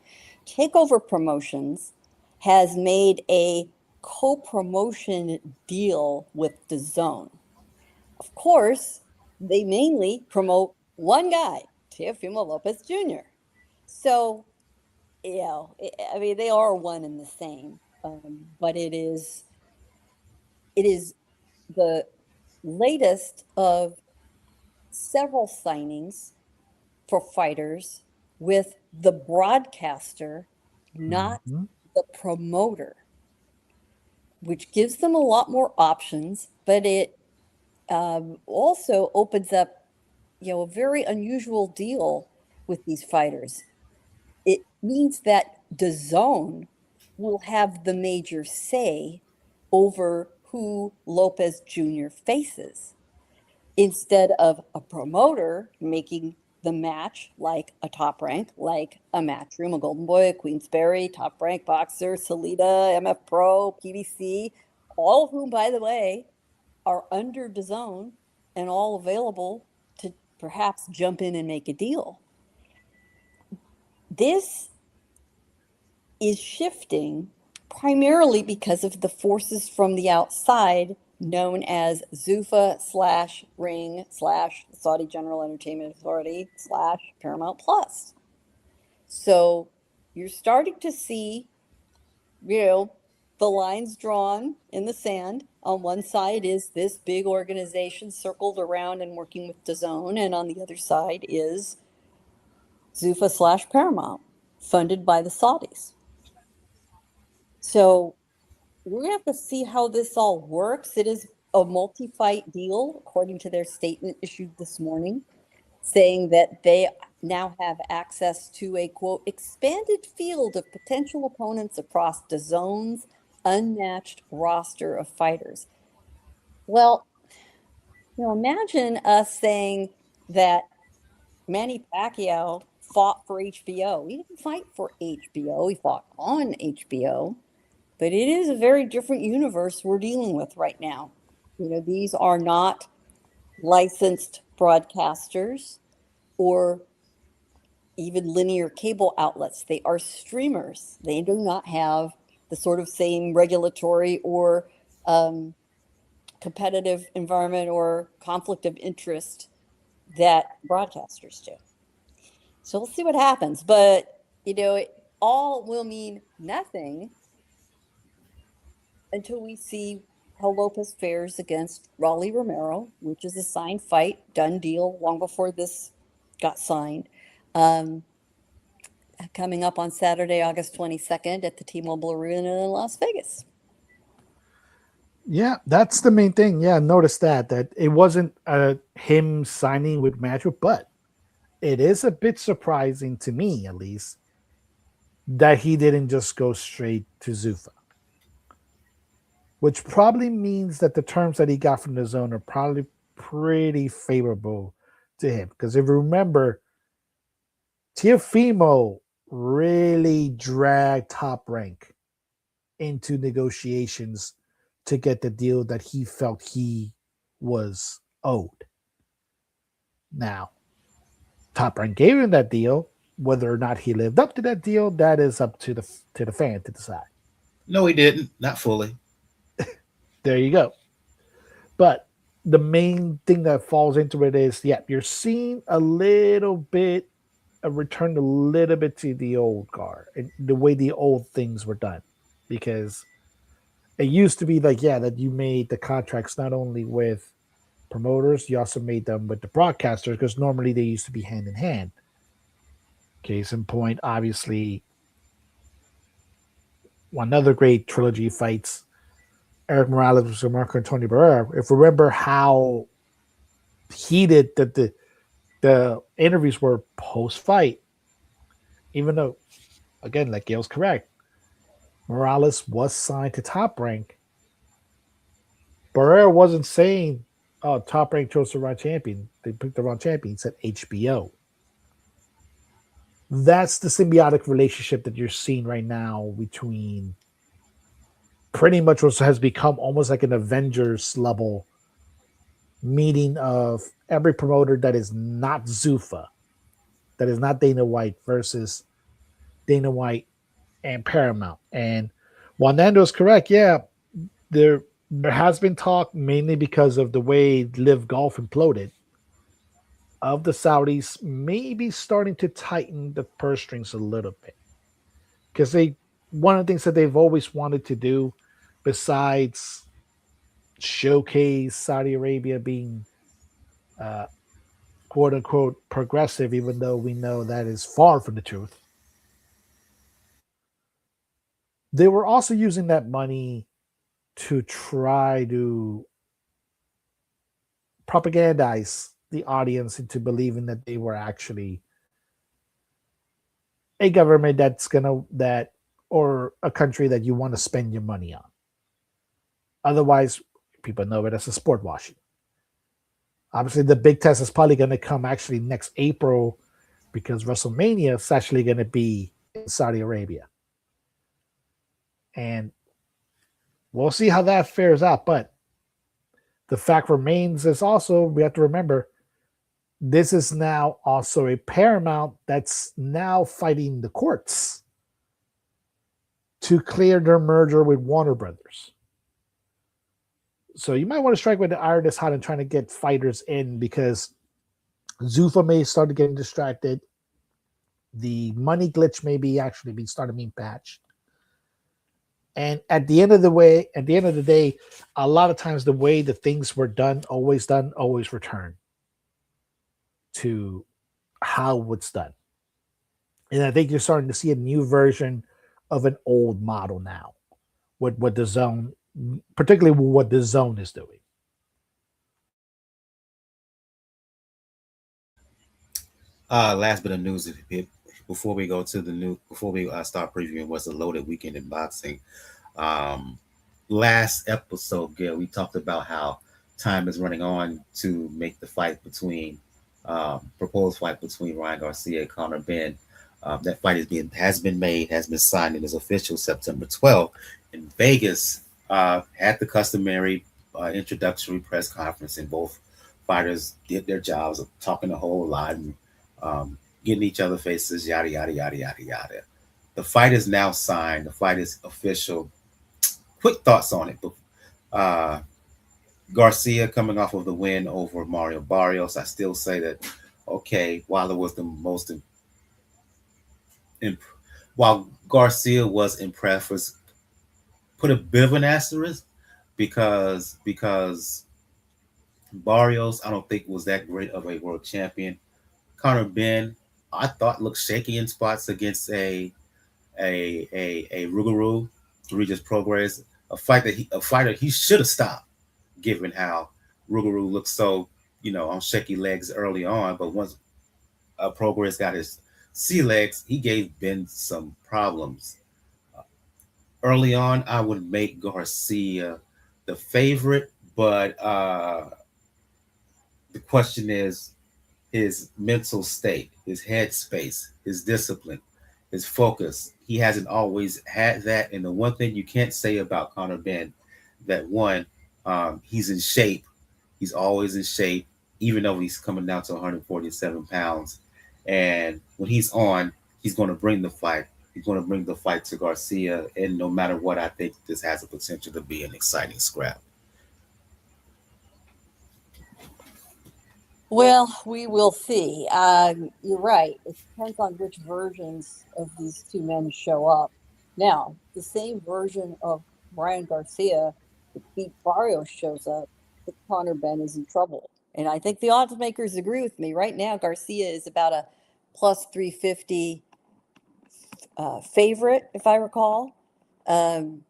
Takeover Promotions has made a co-promotion deal with DAZN. Of course, they mainly promote one guy, Teofimo Lopez Jr. So, I mean, they are one and the same, but it is the latest of several signings for fighters with the broadcaster, not the promoter, which gives them a lot more options, but it also opens up, a very unusual deal with these fighters. It means that DAZN will have the major say over who Lopez Jr. faces, instead of a promoter making the match like a Top Rank, like a Matchroom, a Golden Boy, a Queensberry, Top Rank Boxer, Salida, MF Pro, PBC, all of whom, by the way, are under DAZN and all available to perhaps jump in and make a deal. This is shifting primarily because of the forces from the outside known as Zuffa/Ring/ Saudi General Entertainment Authority / Paramount Plus. So you're starting to see, the lines drawn in the sand. On one side is this big organization circled around and working with DAZN, and on the other side is Zuffa/Paramount, funded by the Saudis. So we're going to have to see how this all works. It is a multi-fight deal, according to their statement issued this morning, saying that they now have access to a, quote, expanded field of potential opponents across DAZN's unmatched roster of fighters. Well, imagine us saying that Manny Pacquiao fought for HBO. He didn't fight for HBO. He fought on HBO. But it is a very different universe we're dealing with right now. These are not licensed broadcasters or even linear cable outlets. They are streamers. They do not have the sort of same regulatory or competitive environment or conflict of interest that broadcasters do. So we'll see what happens. But, it all will mean nothing until we see how Lopez fares against Rolly Romero, which is a signed fight, done deal long before this got signed. Coming up on Saturday, August 22nd at the T-Mobile Arena in Las Vegas. Yeah, that's the main thing. Yeah, notice that it wasn't him signing with Matchroom, but it is a bit surprising to me, at least, that he didn't just go straight to Zuffa. Which probably means that the terms that he got from the zone are probably pretty favorable to him. Because if you remember, Teofimo really dragged Top Rank into negotiations to get the deal that he felt he was owed. Now, Top Rank gave him that deal. Whether or not he lived up to that deal, that is up to the fan to decide. No, he didn't. Not fully. There you go. But the main thing that falls into it is, you're seeing a little bit, a return a little bit to the old guard and the way the old things were done. Because it used to be like, that you made the contracts not only with promoters, you also made them with the broadcasters, because normally they used to be hand in hand. Case in point, obviously, one other great trilogy fights, Eric Morales versus Marco Antonio Barrera. If you remember how heated that the interviews were post-fight, even though, again, like Gail's correct, Morales was signed to Top Rank. Barrera wasn't saying, "Oh, Top Rank chose the wrong champion. They picked the wrong champion." He said HBO. That's the symbiotic relationship that you're seeing right now between pretty much what has become almost like an Avengers level meeting of every promoter that is not Zuffa, that is not Dana White, versus Dana White and Paramount. And while Nando's correct, there has been talk, mainly because of the way Live Golf imploded, of the Saudis maybe starting to tighten the purse strings a little bit. Because one of the things that they've always wanted to do, besides showcase Saudi Arabia being quote unquote progressive, even though we know that is far from the truth, they were also using that money to try to propagandize the audience into believing that they were actually a government or a country that you want to spend your money on. Otherwise, people know it as a sport washing. Obviously, the big test is probably going to come actually next April, because WrestleMania is actually going to be in Saudi Arabia. And we'll see how that fares out. But the fact remains is also, we have to remember, this is now also a Paramount that's now fighting the courts to clear their merger with Warner Brothers. So you might want to strike with the iron that's hot and trying to get fighters in, because Zuffa may start getting distracted. The money glitch may be actually being patched. And at the end of the day, a lot of times the way the things were done, always return to how it's done. And I think you're starting to see a new version of an old model now, what the zone, particularly what the zone is doing. Last bit of news before we go to the new before we start previewing what's a loaded weekend in boxing. Um, Last episode, Gil, we talked about how time is running on to make the fight between proposed fight between Ryan Garcia and Conor Benn. That fight has been made, has been signed, and is official September 12th in Vegas. Had the customary introductory press conference, and both fighters did their jobs of talking a whole lot and getting each other faces, yada yada yada yada yada. The fight is now signed. The fight is official. Quick thoughts on it. Uh, Garcia coming off of the win over Mario Barrios. I still say that, okay, while it was the most, imp- while Garcia was impressive, put a bit of an asterisk because Barrios I don't think was that great of a world champion. Conor Benn I thought looked shaky in spots against a Rougarou, Regis Progress, a fighter he should have stopped, given how Rougarou looked so on shaky legs early on. But once Progress got his sea legs, he gave Ben some problems. Early on, I would make Garcia the favorite, but the question is his mental state, his head space, his discipline, his focus. He hasn't always had that. And the one thing you can't say about Conor Benn, that one, he's in shape. He's always in shape, even though he's coming down to 147 pounds. And when he's on, he's going to bring the fight. He's going to bring the fight to Garcia. And no matter what, I think this has the potential to be an exciting scrap. Well, we will see. You're right. It depends on which versions of these two men show up. Now, the same version of Ryan Garcia that beat Barrios shows up, but Conor Benn is in trouble. And I think the odds makers agree with me. Right now, Garcia is about a plus 350 favorite, if I recall. Benn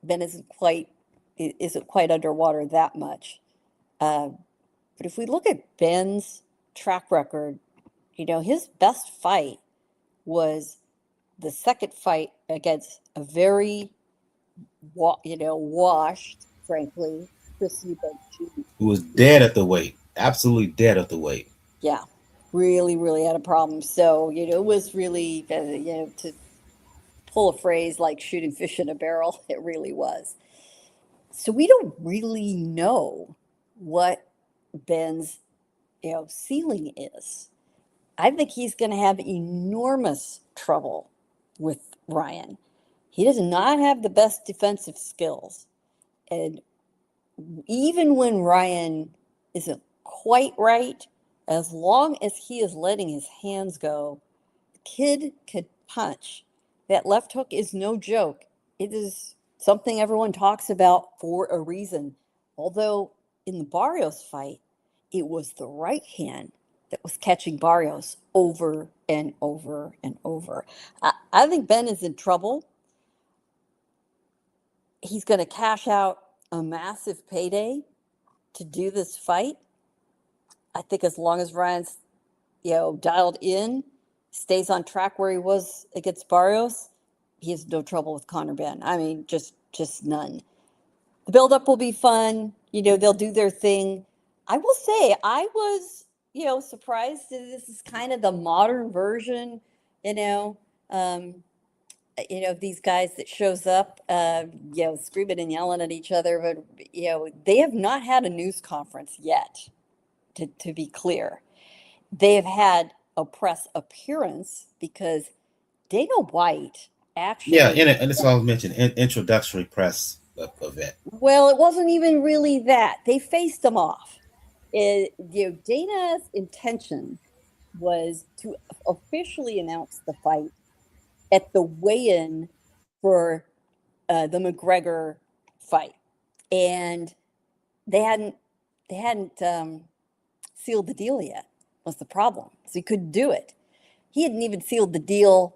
isn't quite underwater that much. But if we look at Benn's track record, his best fight was the second fight against a very, washed, frankly, Tszyu. He was dead at the weight, absolutely dead at the weight. Yeah, really, really had a problem. So, it was really, to pull a phrase like shooting fish in a barrel, it really was. So we don't really know what Benn's ceiling is. I think he's going to have enormous trouble with Ryan. He does not have the best defensive skills. And even when Ryan isn't quite right, as long as he is letting his hands go, the kid could punch. That left hook is no joke. It is something everyone talks about for a reason. Although in the Barrios fight, it was the right hand that was catching Barrios over and over and over. I think Benn is in trouble. He's going to cash out a massive payday to do this fight. I think as long as Ryan's, dialed in, stays on track where he was against Barrios, he has no trouble with Conor Benn. I mean, just none. The buildup will be fun. They'll do their thing. I will say, I was, surprised that this is kind of the modern version, these guys that shows up, screaming and yelling at each other. But, they have not had a news conference yet, to be clear. They have had a press appearance because Dana White actually. Yeah, and it's all mentioned introductory press event. Well, it wasn't even really that. They faced them off. Dana's intention was to officially announce the fight at the weigh-in for the McGregor fight, and they hadn't sealed the deal yet. Was the problem? So he couldn't do it. He hadn't even sealed the deal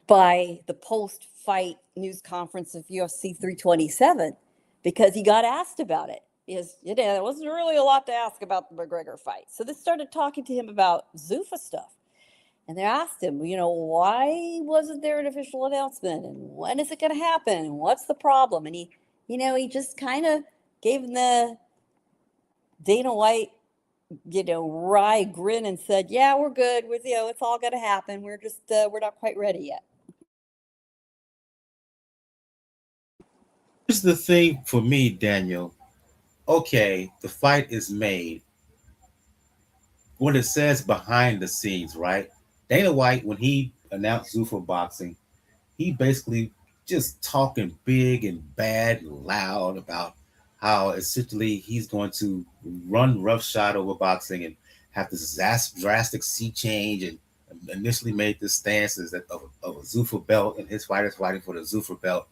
by the post-fight news conference of UFC 327 because he got asked about it. There wasn't really a lot to ask about the McGregor fight. So they started talking to him about Zuffa stuff. And they asked him, why wasn't there an official announcement? And when is it going to happen? And what's the problem? And he just kind of gave him the Dana White, wry grin and said, yeah, we're good with, it's all going to happen. We're just, we're not quite ready yet. Here's the thing for me, Daniel. Okay, the fight is made. What it says behind the scenes, right? Dana White, when he announced Zuffa Boxing, he basically just talking big and bad and loud about how essentially he's going to run roughshod over boxing and have this drastic sea change, and initially made this stance of a Zuffa belt and his fighters fighting for the Zuffa belt.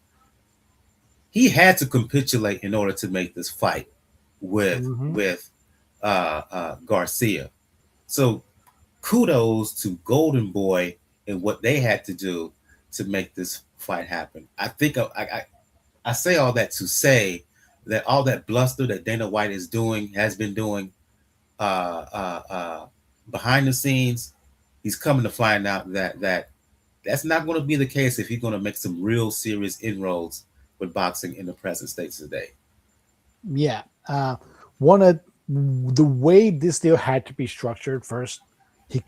He had to capitulate in order to make this fight with Garcia. So kudos to Golden Boy and what they had to do to make this fight happen. I think I say all that to say that all that bluster that Dana White has been doing behind the scenes, he's coming to find out that that's not going to be the case if he's going to make some real serious inroads with boxing in the present states today. Yeah. One of the way this deal had to be structured first, he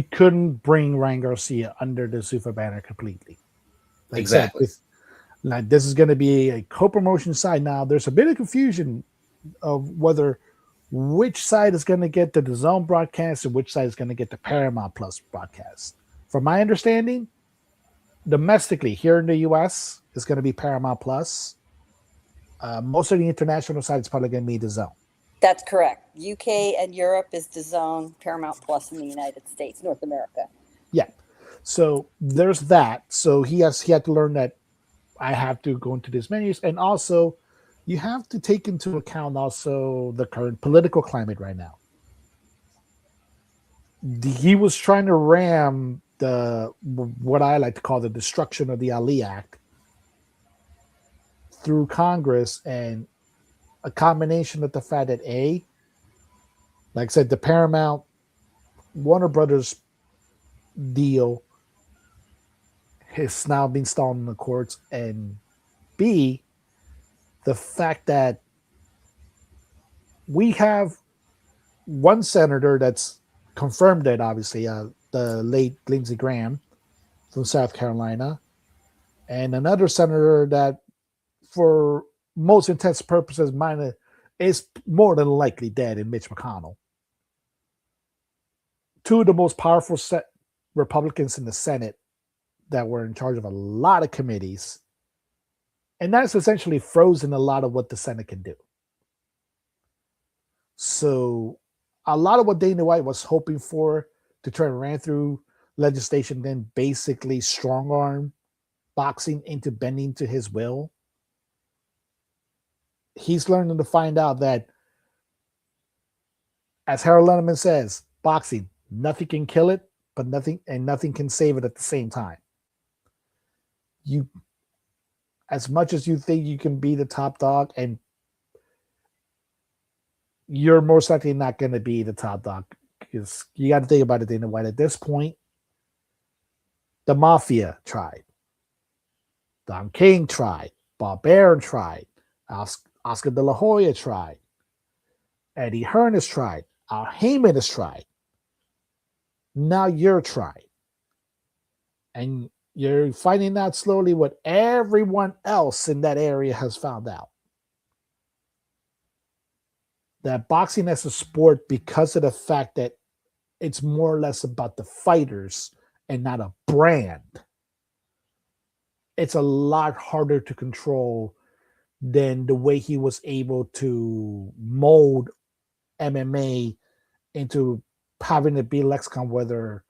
couldn't bring Ryan Garcia under the Zuffa banner completely. Like exactly. This is going to be a co-promotion side. Now, there's a bit of confusion of which side is going to get the DAZN broadcast and which side is going to get the Paramount Plus broadcast. From my understanding, domestically here in the U.S., it's going to be Paramount Plus. Most of the international side is probably going to be DAZN. That's correct. UK and Europe is DAZN, Paramount Plus in the United States, North America. Yeah. So there's that. So he had to learn that I have to go into these menus. And also, you have to take into account also the current political climate right now. He was trying to ram what I like to call the destruction of the Ali Act through Congress, and a combination of the fact that like I said, the Paramount Warner Brothers deal has now been stalled in the courts, and B, the fact that we have one senator that's confirmed it, obviously, the late Lindsey Graham from South Carolina, and another senator that, for most intents and purposes, is more than likely dead in Mitch McConnell. Two of the most powerful Republicans in the Senate that were in charge of a lot of committees. And that's essentially frozen a lot of what the Senate can do. So a lot of what Dana White was hoping for to try and ran through legislation, then basically strong arm boxing into bending to his will. He's learning to find out that, as Harold Lenneman says, boxing, nothing can kill it, but nothing can save it at the same time. As much as you think you can be the top dog, and you're most likely not going to be the top dog, because you got to think about it, Dana White. At this point, the Mafia tried, Don King tried, Bob Arum tried, Oscar De La Hoya tried, Eddie Hearn has tried, Al Heyman has tried. Now you're trying. And you're finding out slowly what everyone else in that area has found out. That boxing as a sport, because of the fact that it's more or less about the fighters and not a brand, it's a lot harder to control than the way he was able to mold MMA into having it be lexicon, where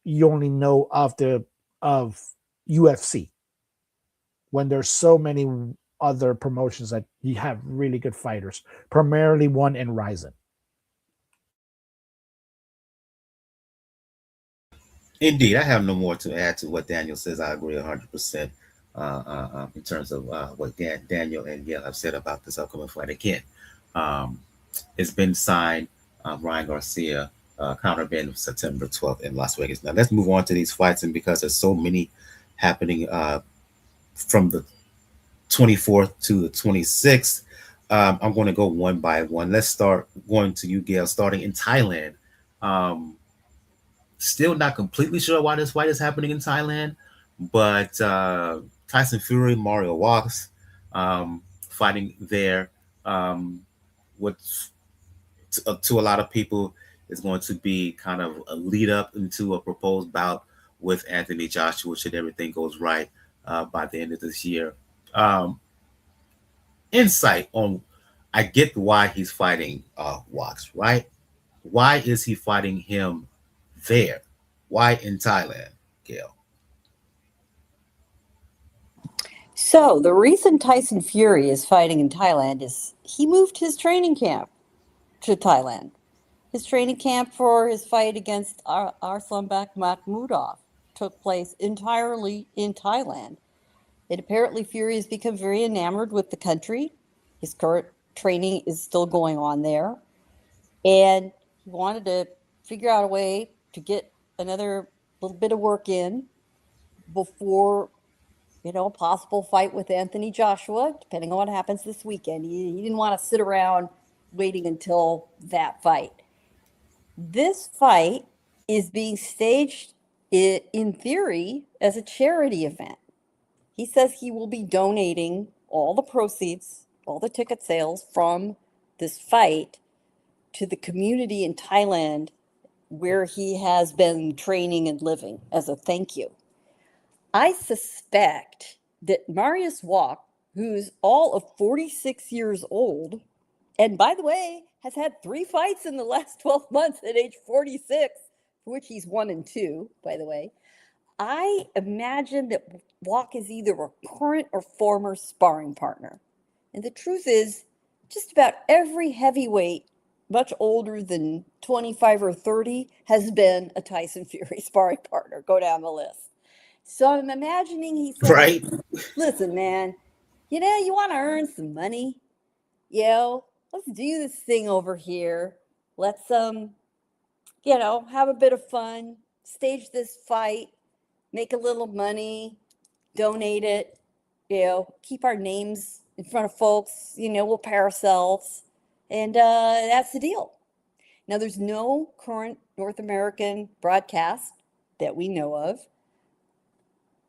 you only know of UFC, when there's so many other promotions that you have really good fighters, primarily one in Ryzen. Indeed, I have no more to add to what Daniel says. I agree 100% in terms of what Daniel and Gail have said about this upcoming fight. Again, um, it's been signed. Ryan Garcia, Conor Benn, September 12th in Las Vegas. Now let's move on to these fights, and because there's so many happening from the 24th to the 26th, I'm going to go one by one. Let's start going to you, Gail, starting in Thailand. Um, Still not completely sure why this fight is happening in Thailand, but Tyson Fury, Mario Wach, fighting there. What to a lot of people is going to be kind of a lead up into a proposed bout with Anthony Joshua, should everything goes right by the end of this year. Um, Insight on, I get why he's fighting Wach, right? Why is he fighting him there? Why in Thailand, Gail? So the reason Tyson Fury is fighting in Thailand is he moved his training camp to Thailand. His training camp for his fight against Arslanbek Makhmudov took place entirely in Thailand. And apparently Fury has become very enamored with the country. His current training is still going on there. And he wanted to figure out a way to get another little bit of work in before, a possible fight with Anthony Joshua, depending on what happens this weekend. He didn't want to sit around waiting until that fight. This fight is being staged, in theory, as a charity event. He says he will be donating all the proceeds, all the ticket sales from this fight to the community in Thailand where he has been training and living as a thank you. I suspect that Mariusz Wach, who's all of 46 years old, and by the way, has had 3 fights in the last 12 months at age 46, for which he's 1-2, by the way. I imagine that Wach is either a current or former sparring partner. And the truth is, just about every heavyweight much older than 25 or 30 has been a Tyson Fury sparring partner. Go down the list. So I'm imagining he said, Right. listen, man, you want to earn some money? Let's do this thing over here. Let's, have a bit of fun, stage this fight, make a little money, donate it, keep our names in front of folks, we'll pay ourselves. And that's the deal. Now, there's no current North American broadcast that we know of.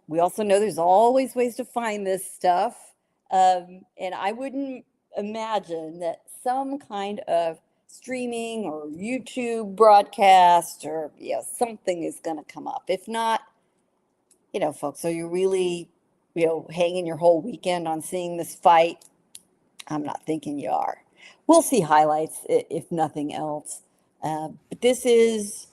We also know there's always ways to find this stuff. And I wouldn't imagine that some kind of streaming or YouTube broadcast or something is going to come up. If not, folks, are you really, hanging your whole weekend on seeing this fight? I'm not thinking you are. We'll see highlights if nothing else. But this is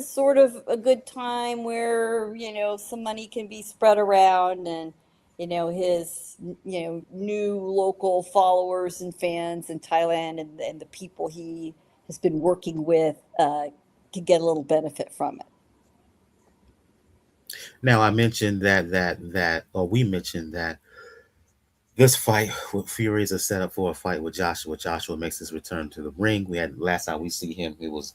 sort of a good time where, some money can be spread around and, his, new local followers and fans in Thailand and the people he has been working with can get a little benefit from it. Now I mentioned or we mentioned that this fight with Fury is a setup for a fight with Joshua. Joshua makes his return to the ring. We had last time we see him, he was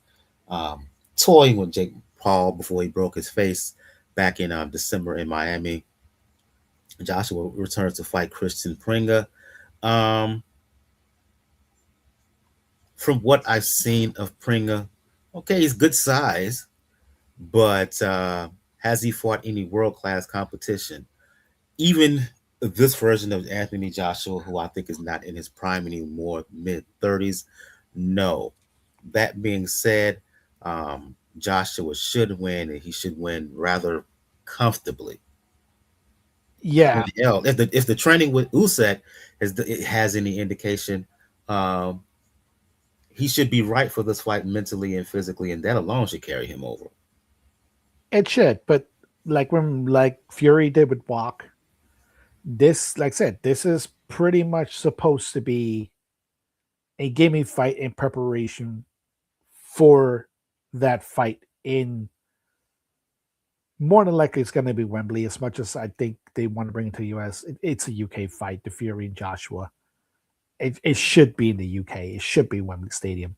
toying with Jake Paul before he broke his face back in December in Miami. Joshua returns to fight Kristian Prenga. From what I've seen of Prenga, okay, he's good size, but has he fought any world-class competition? Even this version of Anthony Joshua, who I think is not in his prime anymore, mid-30s, no. That being said, Joshua should win, and he should win rather comfortably. Yeah. Hell, if the training with Usyk has any indication, he should be right for this fight mentally and physically, and that alone should carry him over. It should, but like Fury did with Wach, this, like I said, this is pretty much supposed to be a gimme fight in preparation for that fight in more than likely it's going to be Wembley. As much as I think they want to bring it to the US, it's a UK fight. The Fury and Joshua. It should be in the UK. It should be Wembley Stadium,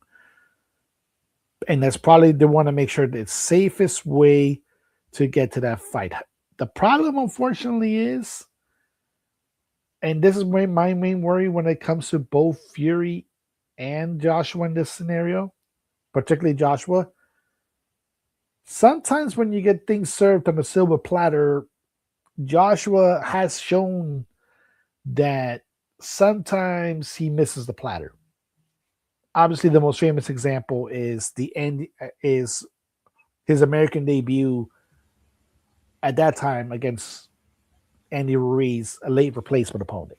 and that's probably they want to make sure that it's safest way to get to that fight. The problem, unfortunately, is, and this is my main worry when it comes to both Fury and Joshua in this scenario, particularly Joshua. Sometimes when you get things served on a silver platter, Joshua has shown that sometimes he misses the platter. Obviously, the most famous example is is his American debut at that time against Andy Ruiz, a late replacement opponent.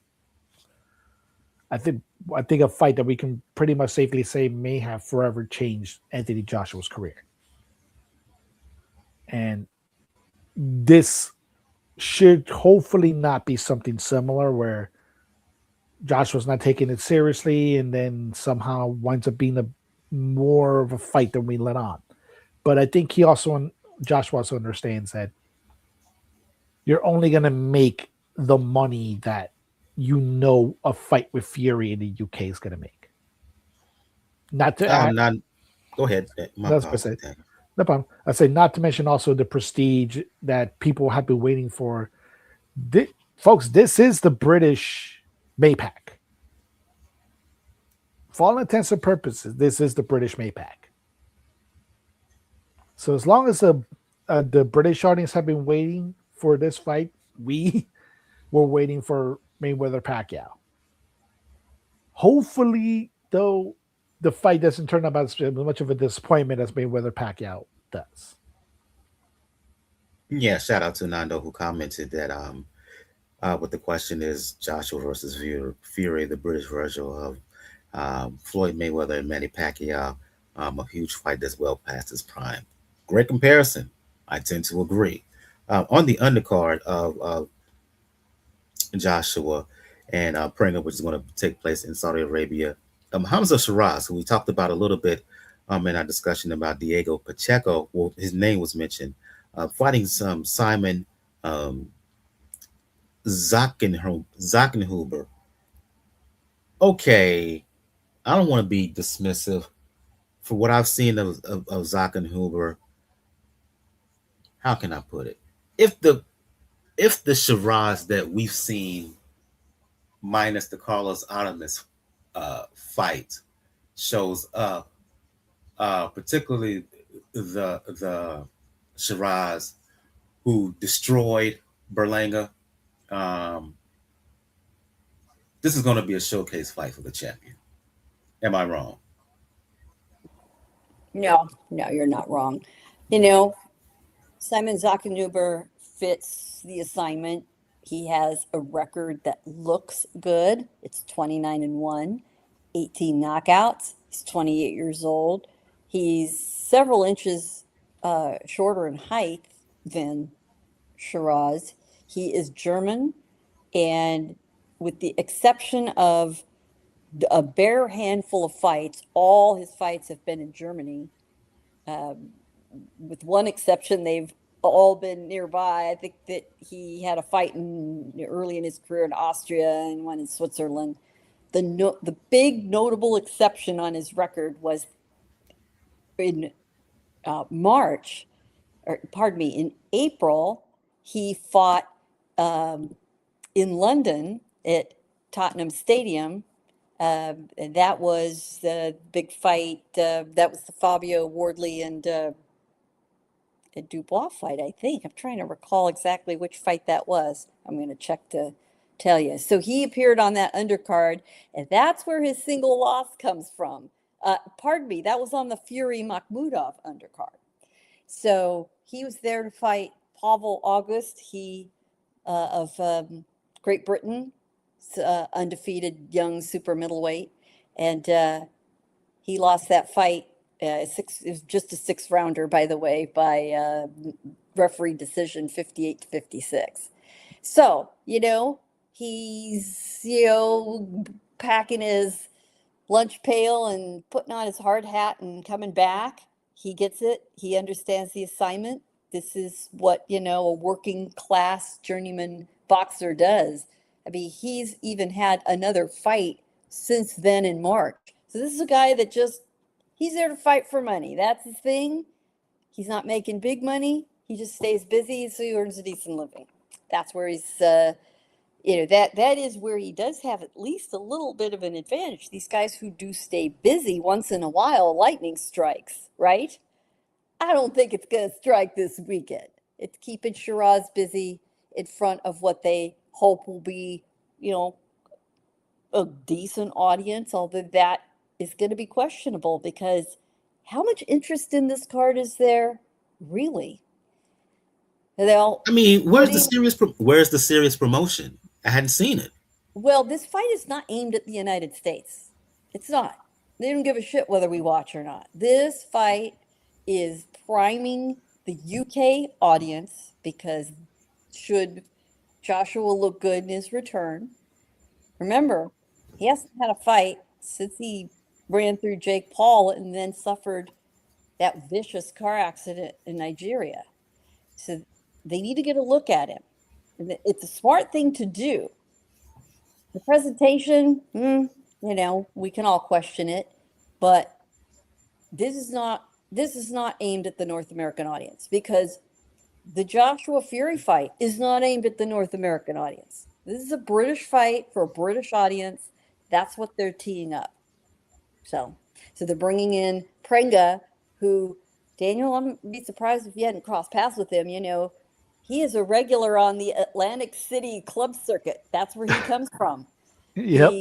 I think a fight that we can pretty much safely say may have forever changed Anthony Joshua's career. And this should hopefully not be something similar where Joshua's not taking it seriously and then somehow winds up being more of a fight than we let on. But I think Joshua also understands that you're only going to make the money that a fight with Fury in the UK is going to make. Not to add, go ahead. No problem. I say not to mention also the prestige that people have been waiting for. Folks, this is the British Maypac. For all intents and purposes, this is the British Maypac. So as long as the British audience have been waiting for this fight, we were waiting for Mayweather Pacquiao. Hopefully, though, the fight doesn't turn out as much of a disappointment as Mayweather Pacquiao does. Yeah, shout out to Nando who commented that what the question is Joshua versus Fury, the British version of Floyd Mayweather and Manny Pacquiao, a huge fight that's well past its prime. Great comparison. I tend to agree. On the undercard of Joshua and Prenga, which is going to take place in Saudi Arabia, Hamzah Sheeraz, who we talked about a little bit in our discussion about Diego Pacheco, well, his name was mentioned, fighting some Simon Zachenhuber. Okay, I don't want to be dismissive for what I've seen of Zachenhuber. How can I put it? If the Sheeraz that we've seen, minus the Carlos Aramis fight, shows up, particularly the Sheeraz who destroyed Berlanga, this is going to be a showcase fight for the champion. Am I wrong? No, you're not wrong. Simon Zachenhuber fits the assignment. He has a record that looks good. It's 29-1, 18 knockouts. He's 28 years old. He's several inches shorter in height than Sheeraz. He is German, and with the exception of a bare handful of fights, all his fights have been in Germany. With one exception, they've all been nearby. I think that he had a fight early in his career in Austria and one in Switzerland. The big notable exception on his record was in in April, he fought in London at Tottenham Stadium. And that was the big fight. That was the Fabio Wardley and Dubois fight, I think. I'm trying to recall exactly which fight that was. I'm going to check to tell you. So he appeared on that undercard, and that's where his single loss comes from. That was on the Fury Makhmudov undercard. So he was there to fight Pavel August, of Great Britain, undefeated young super middleweight, and he lost that fight. It was just a 6-rounder, by the way, by referee decision, 58-56. So he's packing his lunch pail and putting on his hard hat and coming back. He gets it. He understands the assignment. This is what, a working class journeyman boxer does. I mean, he's even had another fight since then in March. So this is a guy that he's there to fight for money. That's his thing. He's not making big money. He just stays busy so he earns a decent living. That's where he's, that is where he does have at least a little bit of an advantage. These guys who do stay busy, once in a while, lightning strikes, right? I don't think it's going to strike this weekend. It's keeping Sheeraz busy in front of what they hope will be, a decent audience, although that is going to be questionable because how much interest in this card is there, really? I mean, where's the serious promotion? I hadn't seen it. Well, this fight is not aimed at the United States. It's not. They don't give a shit whether we watch or not. This fight is priming the UK audience because should Joshua look good in his return, remember, he hasn't had a fight since he ran through Jake Paul and then suffered that vicious car accident in Nigeria. So they need to get a look at him. And it's a smart thing to do. The presentation, we can all question it, but this is not aimed at the North American audience because the Joshua Fury fight is not aimed at the North American audience. This is a British fight for a British audience. That's what they're teeing up. So they're bringing in Prenga, who, Daniel, I'm be surprised if you hadn't crossed paths with him. He is a regular on the Atlantic City club circuit. That's where he comes from. Yep.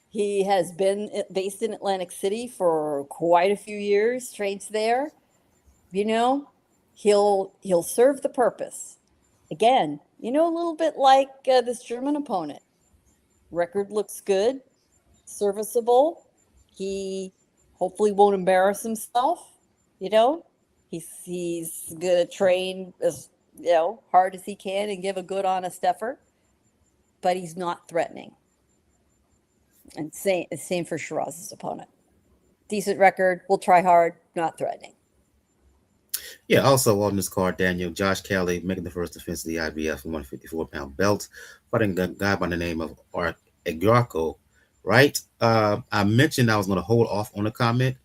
He has been based in Atlantic City for quite a few years, trains there. He'll serve the purpose. Again, a little bit like this German opponent. Record looks good, serviceable. He hopefully won't embarrass himself. He's gonna train as hard as he can and give a good, honest effort. But he's not threatening. And same for Sheeraz's opponent. Decent record, will try hard, not threatening. Yeah, also on this card, Daniel, Josh Kelly making the first defense of the IBF 154-pound belt, fighting a guy by the name of Agyarko, right? I mentioned I was going to hold off on a comment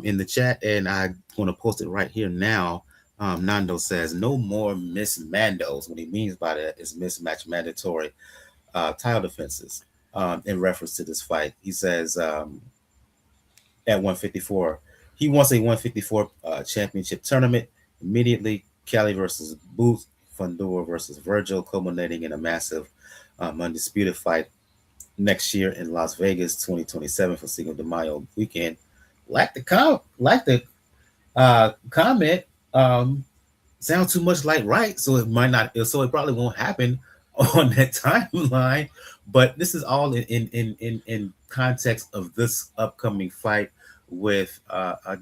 in the chat, and I'm going to post it right here now. Nando says, no more Miss Mandos. What he means by that is mismatch mandatory title defenses in reference to this fight. He says at 154, he wants a 154 championship tournament immediately. Kelly versus Boots, Fundora versus Virgil, culminating in a massive undisputed fight next year in Las Vegas, 2027 for Cinco de Mayo weekend. Comment. Sounds too much like right, so it might not. So it probably won't happen on that timeline. But this is all in context of this upcoming fight with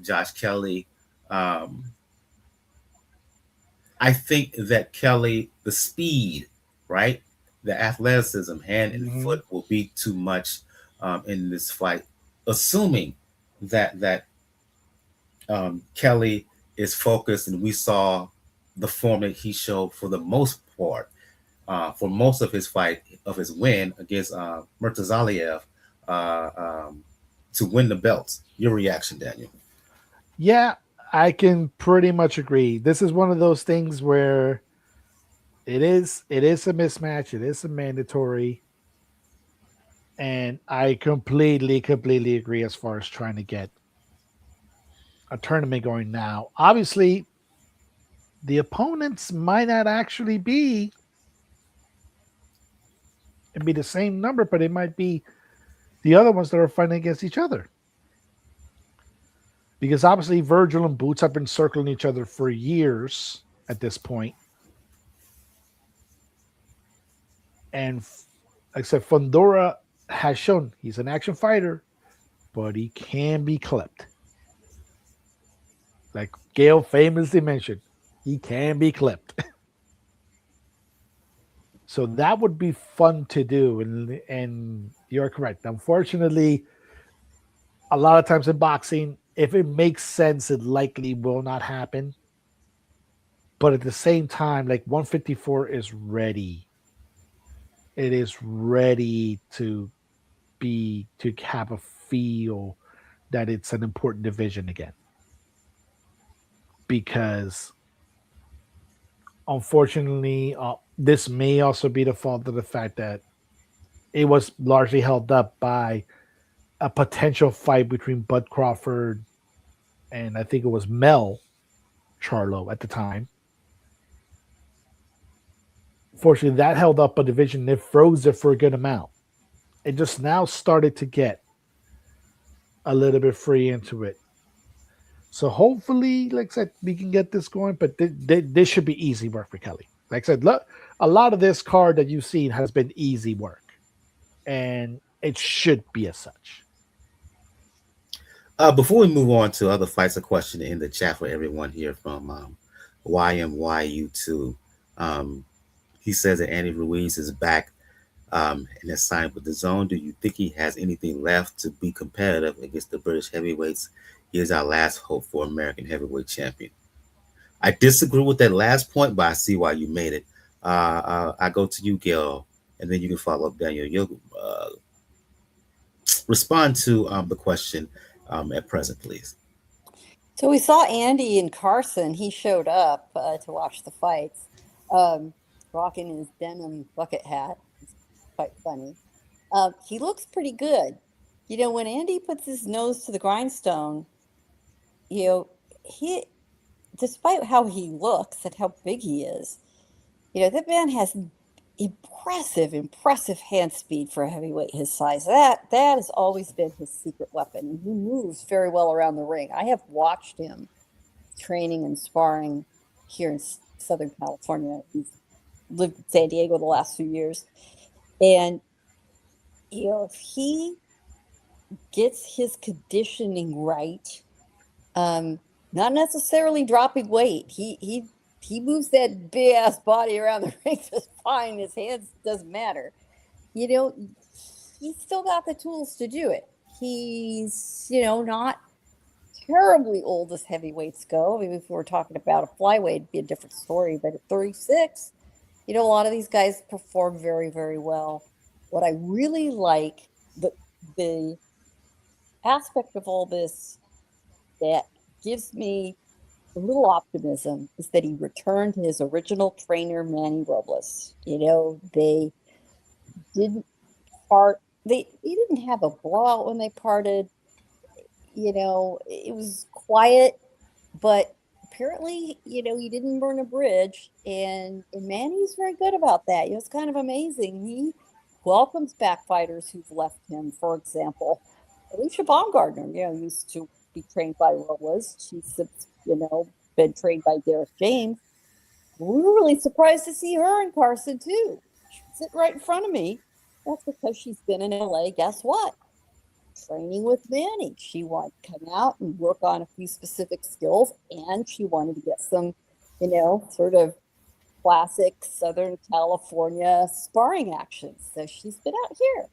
Josh Kelly. I think that Kelly, the speed, right, the athleticism, hand and foot will be too much in this fight, assuming that Kelly is focused, and we saw the form that he showed for the most part, for most of his fight, of his win against Murtazaliev to win the belts. Your reaction, Daniel? Yeah, I can pretty much agree. This is one of those things where it is a mismatch. It is a mandatory. And I completely agree as far as trying to get a tournament going now. Obviously, the opponents might not actually be the same number, but it might be the other ones that are fighting against each other. Because obviously Virgil and Boots have been circling each other for years at this point. And like I said, Fundora has shown he's an action fighter, but he can be clipped. Like Gail famously mentioned, he can be clipped. So that would be fun to do. And you're correct. Unfortunately, a lot of times in boxing, if it makes sense, it likely will not happen. But at the same time, like 154 is ready. It is ready to have a feel that it's an important division again. Because unfortunately, this may also be the fault of the fact that it was largely held up by a potential fight between Bud Crawford and I think it was Mel Charlo at the time. Fortunately, that held up a division. It froze it for a good amount. It just now started to get a little bit free into it. So hopefully, like I said, we can get this going. But this should be easy work for Kelly. Like I said, look, a lot of this card that you've seen has been easy work, and it should be as such. Before we move on to other fights, a question in the chat for everyone here from YMYU2. He says that Andy Ruiz is back and has signed with the Zone. Do you think he has anything left to be competitive against the British heavyweights? He is our last hope for American heavyweight champion. I disagree with that last point, but I see why you made it. I go to you, Gail, and then you can follow up, Daniel. You'll respond to the question at present, please. So we saw Andy and Carson. He showed up to watch the fights, rocking his denim bucket hat. It's quite funny. He looks pretty good. You know, when Andy puts his nose to the grindstone, you know, he, despite how he looks and how big he is, you know, that man has impressive hand speed for a heavyweight his size. That has always been his secret weapon, and he moves very well around the ring. I have watched him training and sparring here in Southern California. He's lived in San Diego the last few years, and you know, if he gets his conditioning right, not necessarily dropping weight, he moves that big ass body around the ring just fine. His hands doesn't matter. You know, he's still got the tools to do it. He's, you know, not terribly old as heavyweights go. I mean, if we were talking about a flyweight, it'd be a different story. But at 36, you know, a lot of these guys perform very, very well. What I really like, the aspect of all this that gives me a little optimism, is that he returned to his original trainer, Manny Robles. You know, they didn't part. He didn't have a blowout when they parted. You know, it was quiet, but apparently, you know, he didn't burn a bridge, and Manny's very good about that. You know, it's kind of amazing. He welcomes back fighters who've left him. For example, Alicia Baumgardner, you know, used to be trained by Robles. She's, you know, been trained by Derek James. We were really surprised to see her in Carson too. She's sitting right in front of me. That's because she's been in LA. Guess what? Training with Manny. She wanted to come out and work on a few specific skills, and she wanted to get some, you know, sort of classic Southern California sparring action. So she's been out here.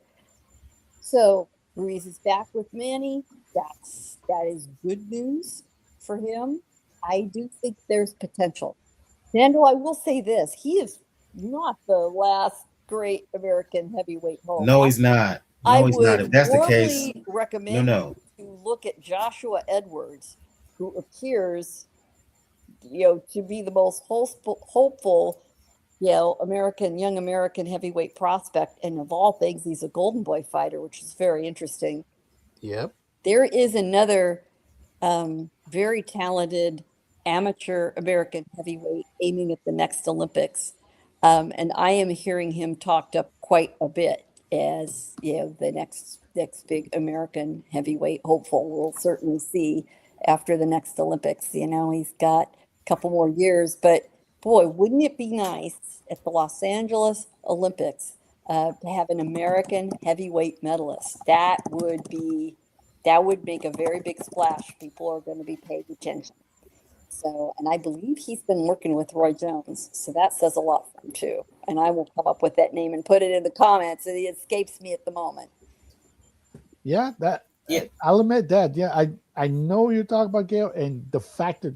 So Ruiz is back with Manny. That is good news for him. I do think there's potential. Nando, I will say this: he is not the last great American heavyweight home. No, he's not. No, he's not. If that's the case, recommend you to look at Joshua Edwards, who appears, you know, to be the most hopeful, you know, young American heavyweight prospect, and of all things, he's a Golden Boy fighter, which is very interesting. Yep. There is another very talented amateur American heavyweight aiming at the next Olympics, and I am hearing him talked up quite a bit as, you know, the next big American heavyweight hopeful. We'll certainly see after the next Olympics. You know, he's got a couple more years, but boy, wouldn't it be nice at the Los Angeles Olympics to have an American heavyweight medalist? That would make a very big splash. People are going to be paying attention. So, and I believe he's been working with Roy Jones, so that says a lot for him too. And I will come up with that name and put it in the comments. It escapes me at the moment. Yeah, I'll admit that. Yeah, I know you're talking about Gail, and the fact that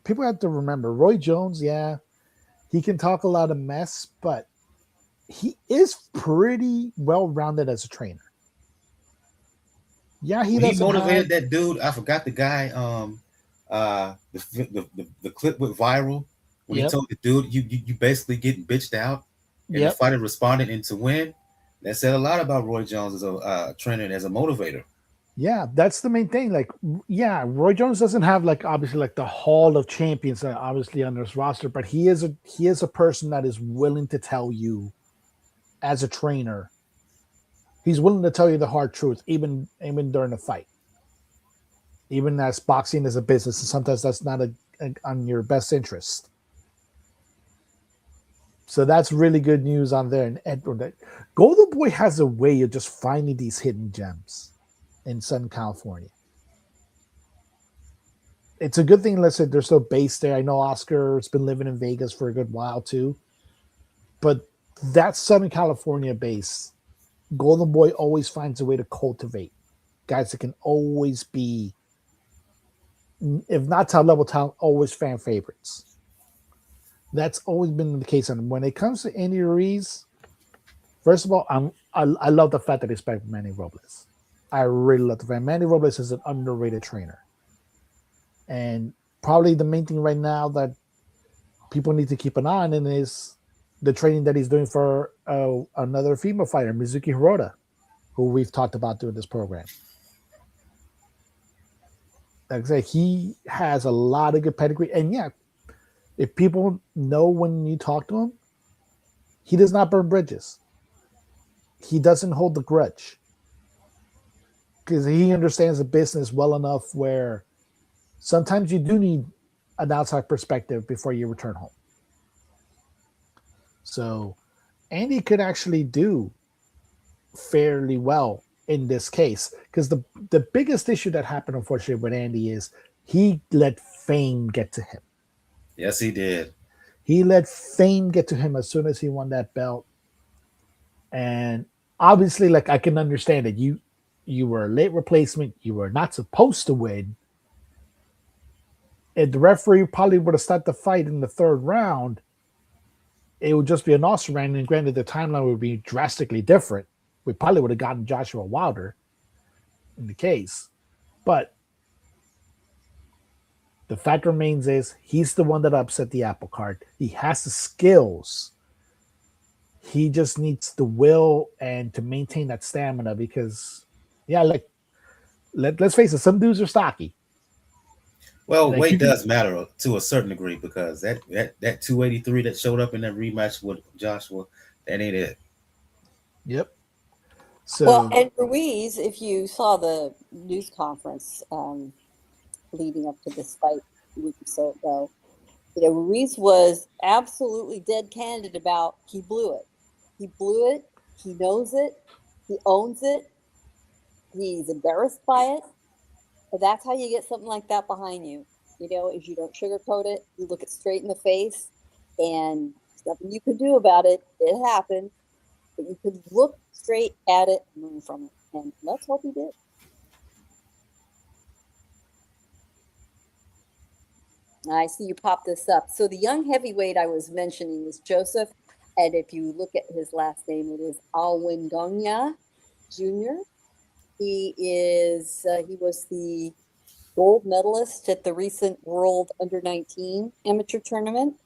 people have to remember Roy Jones. Yeah, he can talk a lot of mess, but he is pretty well rounded as a trainer. Yeah, he When he doesn't motivated have. that dude, I forgot the guy. The clip went viral when he Yep. told the dude, "You basically getting bitched out," and the Yep. fighter responded and to win. That said a lot about Roy Jones as a trainer and as a motivator. Yeah, that's the main thing. Like, yeah, Roy Jones doesn't have like obviously like the Hall of Champions obviously on his roster, but he is a person that is willing to tell you as a trainer. He's willing to tell you the hard truth, even during a fight. Even as boxing is a business, and sometimes that's not on your best interest. So that's really good news on there. And Edward, Golden Boy has a way of just finding these hidden gems in Southern California. It's a good thing, let's say they're still based there. I know Oscar's been living in Vegas for a good while too. But that Southern California base, Golden Boy always finds a way to cultivate guys that can always be, if not top level talent, always fan favorites. That's always been the case. And when it comes to Andy Ruiz, first of all, I love the fact that they respect Manny Robles. I really love the fact Manny Robles is an underrated trainer. And probably the main thing right now that people need to keep an eye on is the training that he's doing for another female fighter, Mizuki Hirota, who we've talked about during this program. Like I say, he has a lot of good pedigree. And yeah, if people know when you talk to him, he does not burn bridges. He doesn't hold the grudge. Because he understands the business well enough where sometimes you do need an outside perspective before you return home. So Andy could actually do fairly well in this case. Because the biggest issue that happened, unfortunately, with Andy is he let fame get to him. Yes, he did. He let fame get to him as soon as he won that belt. And obviously, like, I can understand it. You were a late replacement. You were not supposed to win. If the referee probably would have started the fight in the third round, it would just be an awesome round. And granted, the timeline would be drastically different. We probably would have gotten Joshua Wilder in the case. But the fact remains is he's the one that upset the apple cart. He has the skills. He just needs the will and to maintain that stamina because, yeah, like, let's face it, some dudes are stocky. Well, Like, weight does matter to a certain degree because that 283 that showed up in that rematch with Joshua, that ain't it. Yep. So, Well, and Ruiz, if you saw the news conference leading up to this fight a week or so ago, Ruiz was absolutely dead candid about he blew it. He blew it. He knows it. He owns it. He's embarrassed by it. But that's how you get something like that behind you. Is you don't sugarcoat it. You look it straight in the face, and there's nothing you can do about it. It happened, but you could look straight at it and learn from it. And let's hope he did. I see you pop this up. So the young heavyweight I was mentioning is Joseph, and if you look at his last name, it is Alwindonya Jr. He was the gold medalist at the recent World Under-19 Amateur Tournament.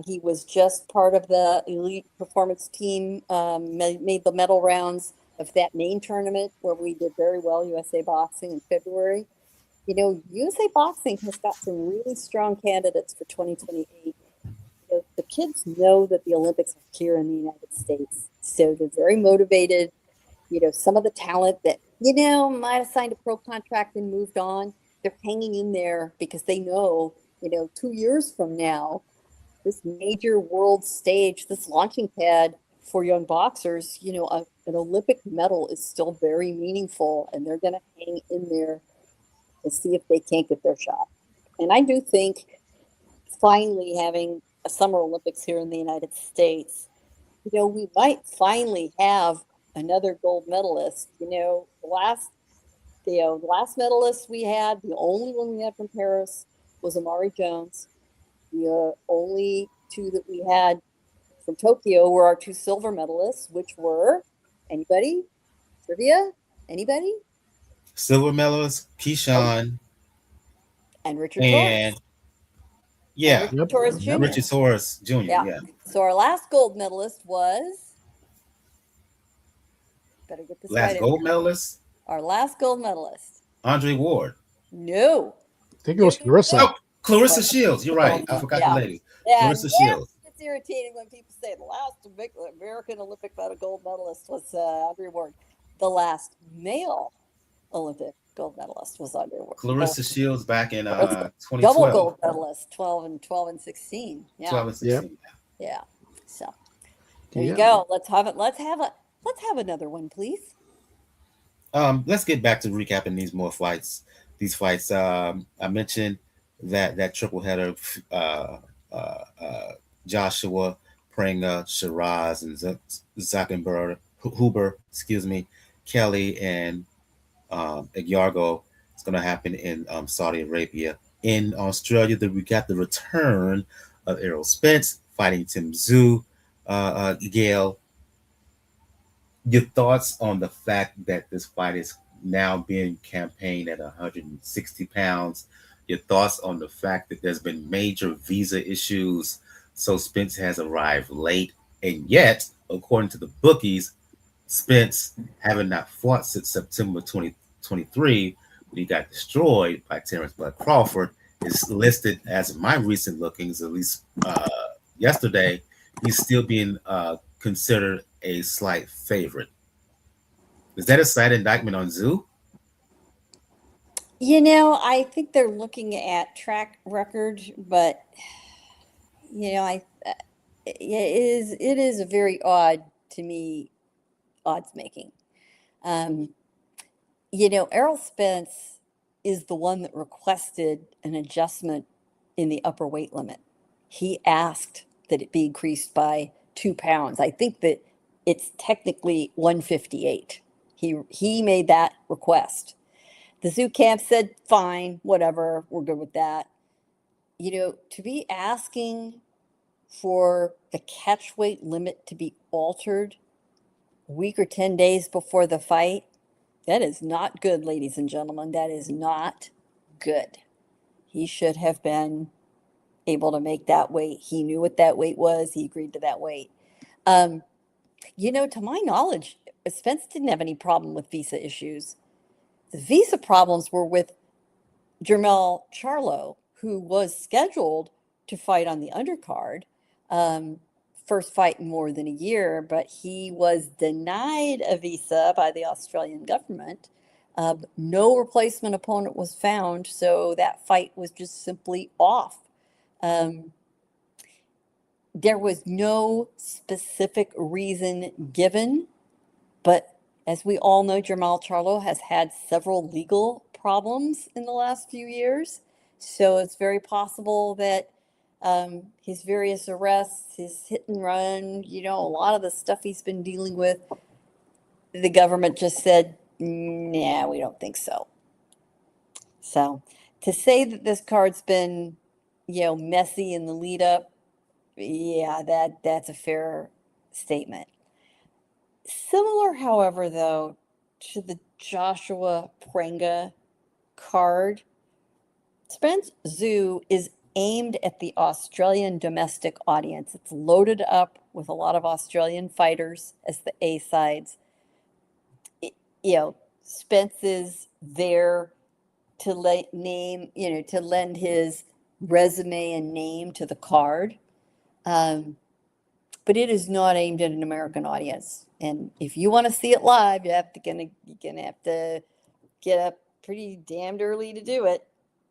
He was just part of the elite performance team, made the medal rounds of that main tournament where we did very well, USA Boxing in February. USA Boxing has got some really strong candidates for 2028. The kids know that the Olympics are here in the United States, so they're very motivated. Some of the talent that, might have signed a pro contract and moved on, they're hanging in there because they know, 2 years from now, this major world stage, this launching pad for young boxers, an Olympic medal is still very meaningful, and they're going to hang in there to see if they can't get their shot. And I do think finally having a Summer Olympics here in the United States, we might finally have another gold medalist. The last medalist we had, the only one we had from Paris, was Amari Jones. The only two that we had from Tokyo were our two silver medalists, which were anybody? Trivia? Anybody? Silver medalist, Keyshawn, And Richard and Torres. And yeah, Richard Torres Yep. Jr. Richard Torres Jr. Yeah. Yeah. So our last gold medalist was. Better get this Last right. gold medalist, Our last gold medalist. Andre Ward. No. I think it was Clarissa. Oh, Clarissa Shields. You're right. I forgot the Yeah. lady. Yeah, Clarissa never Shields. gets irritating when people say the last American Olympic gold medalist was Andre Ward. The last male Olympic gold medalist was Andre Ward. Clarissa Shields back in 2012. Double gold medalist, 12 and 16. Yeah. 12 and 16. Yeah. So there you go. Let's have another one, please. Let's get back to recapping these fights. I mentioned that triple header, Joshua, Prenga, Sheeraz, and Zachenhuber, Kelly, and Agyarko. It's going to happen in Saudi Arabia. In Australia, we got the return of Errol Spence fighting Tszyu, Gail. Your thoughts on the fact that this fight is now being campaigned at 160 pounds? Your thoughts on the fact that there's been major visa issues, so Spence has arrived late, and yet, according to the bookies, Spence, having not fought since September 2023, when he got destroyed by Terrence Bud Crawford, is listed as my recent lookings, at least yesterday. He's still being considered a slight favorite. Is that a slight indictment on Tszyu? I think they're looking at track record, but it is a very odd to me odds making. Errol Spence is the one that requested an adjustment in the upper weight limit. He asked that it be increased by 2 pounds. I think that it's technically 158. He made that request. The Tszyu camp said, fine, whatever, we're good with that. To be asking for the catch weight limit to be altered a week or 10 days before the fight, that is not good, ladies and gentlemen. That is not good. He should have been able to make that weight. He knew what that weight was. He agreed to that weight. To my knowledge, Spence didn't have any problem with visa issues. The visa problems were with Jermell Charlo, who was scheduled to fight on the undercard. First fight in more than a year, but he was denied a visa by the Australian government. No replacement opponent was found, so that fight was just simply off. There was no specific reason given, but as we all know, Jermell Charlo has had several legal problems in the last few years, so it's very possible that his various arrests, his hit and run, a lot of the stuff he's been dealing with, the government just said, nah, we don't think so. So to say that this card's been, messy in the lead up, yeah, that's a fair statement. Similar, however, though, to the Joshua Prenga card, Spence Tszyu is aimed at the Australian domestic audience. It's loaded up with a lot of Australian fighters as the A sides. Spence is there to to lend his resume and name to the card. But it is not aimed at an American audience. And if you want to see it live, you're gonna have to get up pretty damned early to do it.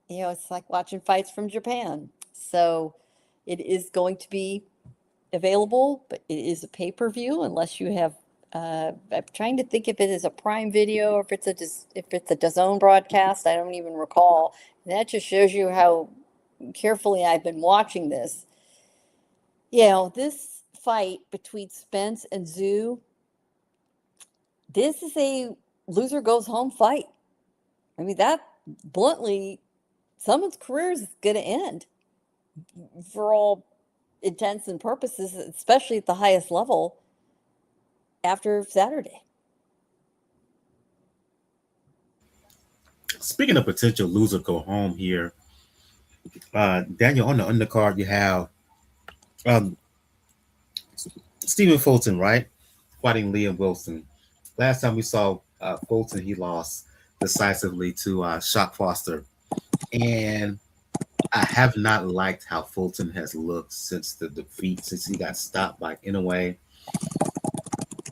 It's like watching fights from Japan. So it is going to be available, but it is a pay-per-view unless you have. I'm trying to think if it is a Prime Video or if it's a DAZN broadcast. I don't even recall. And that just shows you how carefully I've been watching this. This fight between Spence and Tszyu, this is a loser goes home fight. I mean, that bluntly someone's career is going to end for all intents and purposes, especially at the highest level after Saturday. Speaking of potential loser go home here, Daniel, on the undercard you have Stephen Fulton, right? Fighting Liam Wilson. Last time we saw Fulton, he lost decisively to Shock Foster. And I have not liked how Fulton has looked since the defeat, since he got stopped by Inoue.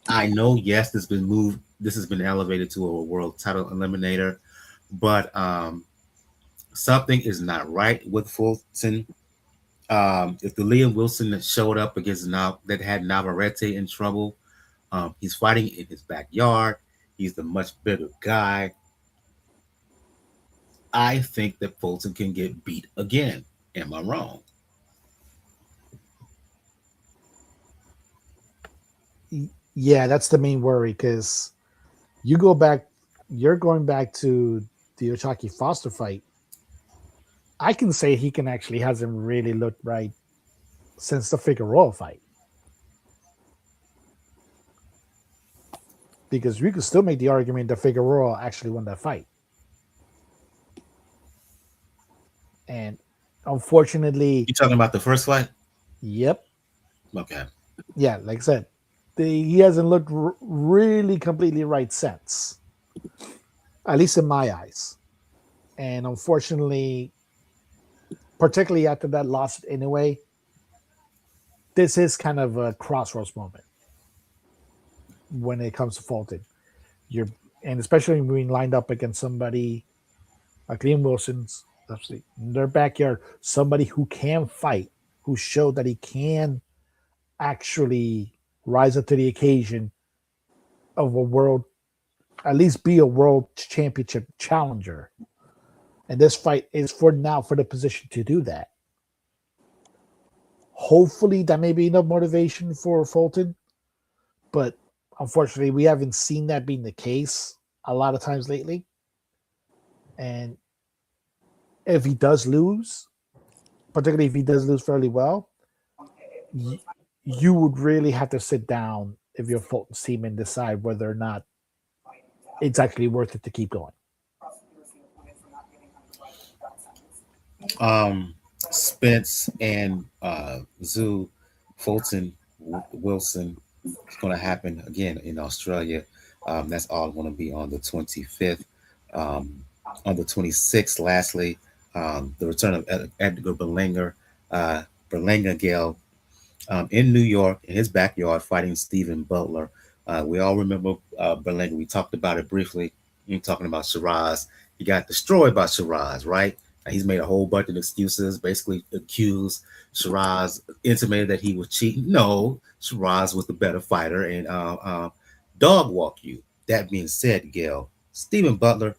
I know, yes, this has been elevated to a world title eliminator, but something is not right with Fulton. If the Liam Wilson that showed up against that had Navarrete in trouble, he's fighting in his backyard. He's the much bigger guy. I think that Fulton can get beat again. Am I wrong? Yeah, that's the main worry because you're going back to the Ochaki Foster fight. I can say he hasn't really looked right since the Figueroa fight. Because we could still make the argument that Figueroa actually won that fight. And unfortunately... You talking about the first fight? Yep. Okay. Yeah, like I said, he hasn't looked really completely right since. At least in my eyes. And unfortunately, particularly after that loss anyway, this is kind of a crossroads moment when it comes to Fulton. And especially when being lined up against somebody like Liam Wilson's, in their backyard, somebody who can fight, who showed that he can actually rise up to the occasion of at least be a world championship challenger. And this fight is for the position to do that. Hopefully that may be enough motivation for Fulton, but unfortunately we haven't seen that being the case a lot of times lately. And if he does lose, particularly if he does lose fairly well, you would really have to sit down if you're Fulton's team and decide whether or not it's actually worth it to keep going. Spence and Tszyu, Fulton, Wilson, it's going to happen again in Australia. That's all going to be on the 25th. On the 26th, lastly, the return of Edgar Berlanga Gale in New York, in his backyard, fighting Stephen Butler. We all remember Berlanga. We talked about it briefly. You're talking about Sheeraz. He got destroyed by Sheeraz, right? He's made a whole bunch of excuses, basically accused Sheeraz, intimated that he was cheating. No, Sheeraz was the better fighter and dog walk you. That being said, Gail, Stephen Butler,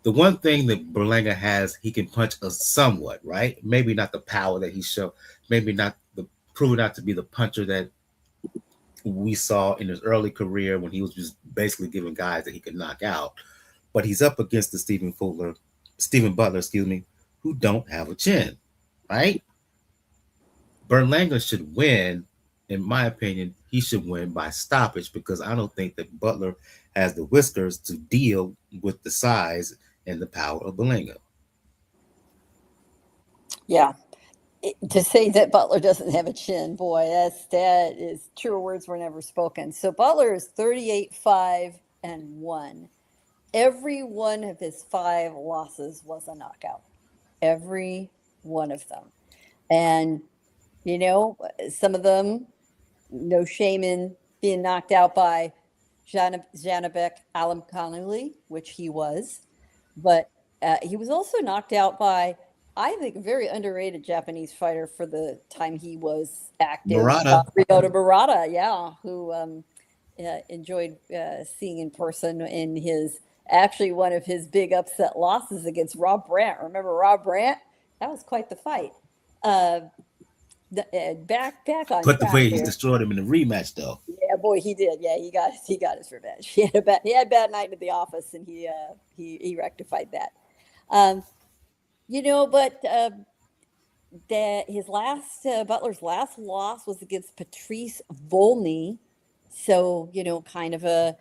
the one thing that Berlanga has, he can punch us somewhat, right? Maybe not the power that he showed, maybe not prove not to be the puncher that we saw in his early career when he was just basically giving guys that he could knock out. But he's up against the Stephen Butler, who don't have a chin, right? Berlanga should win. In my opinion, he should win by stoppage because I don't think that Butler has the whiskers to deal with the size and the power of Berlanga. Yeah. To say that Butler doesn't have a chin, boy, that is truer words were never spoken. So Butler is 38-5-1. Every one of his 5 losses was a knockout. Every one of them. And, some of them, no shame in being knocked out by Janabek Alamkhanli, which he was. But he was also knocked out by, I think, a very underrated Japanese fighter for the time he was active. Ryota Murata, who enjoyed seeing in person in actually one of his big upset losses against Rob Brandt. Remember Rob Brandt? That was quite the fight. Back on. But the way he destroyed him in the rematch, though. Yeah, boy, he did. Yeah, he got his revenge. He had a bad night at the office, and he rectified that. But that his last Butler's last loss was against Patrice Volney, so kind of a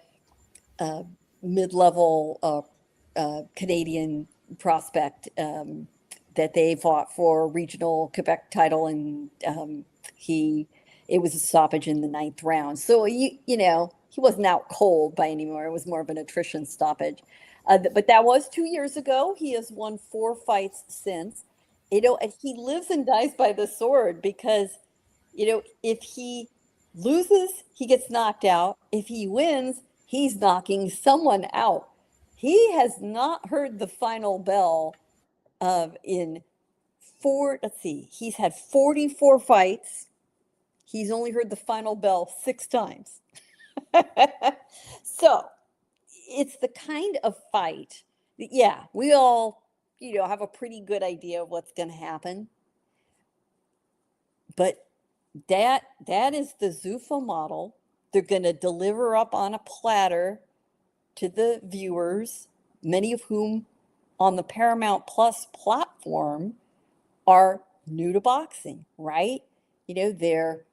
mid-level Canadian prospect that they fought for regional Quebec title, and he it was a stoppage in the ninth round. So he wasn't out cold by any more. It was more of an attrition stoppage. But that was 2 years ago. He has won 4 fights since. And he lives and dies by the sword because, if he loses, he gets knocked out. If he wins, he's knocking someone out. He has not heard the final bell in let's see, he's had 44 fights. He's only heard the final bell 6 times. So it's the kind of fight that, yeah, we all, have a pretty good idea of what's going to happen. But that is the Zuffa model. They're going to deliver up on a platter to the viewers, many of whom on the Paramount Plus platform are new to boxing, right? They're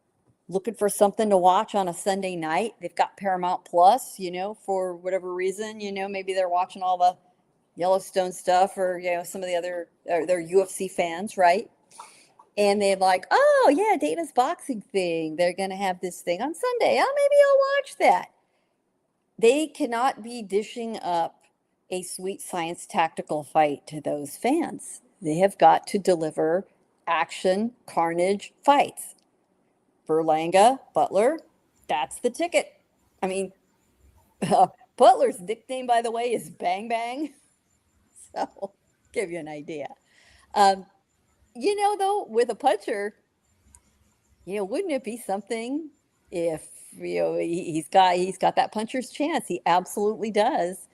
looking for something to watch on a Sunday night. They've got Paramount Plus, for whatever reason, maybe they're watching all the Yellowstone stuff, or, some of the other, or they're UFC fans, right? And they're like, oh, yeah, Dana's boxing thing. They're going to have this thing on Sunday. Oh, maybe I'll watch that. They cannot be dishing up a sweet science tactical fight to those fans. They have got to deliver action, carnage fights. Berlanga, Butler, that's the ticket. I mean, Butler's nickname, by the way, is Bang Bang. So, give you an idea. Though, with a puncher, wouldn't it be something if he's got that puncher's chance? He absolutely does.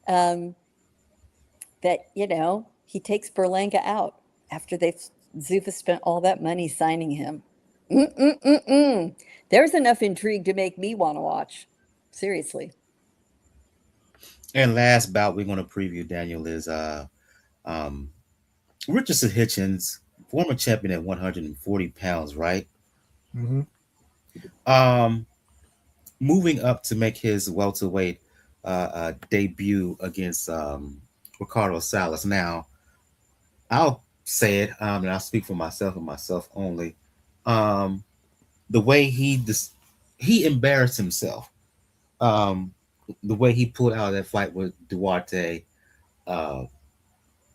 That he takes Berlanga out after Zuffa spent all that money signing him. There's enough intrigue to make me want to watch. Seriously. And last bout we're going to preview, Daniel, is Richardson Hitchins, former champion at 140 pounds, right? Mm-hmm. Moving up to make his welterweight debut against Ricardo Salas. Now, I'll say it, and I'll speak for myself and myself only. The way he embarrassed himself. The way he pulled out of that fight with Duarte,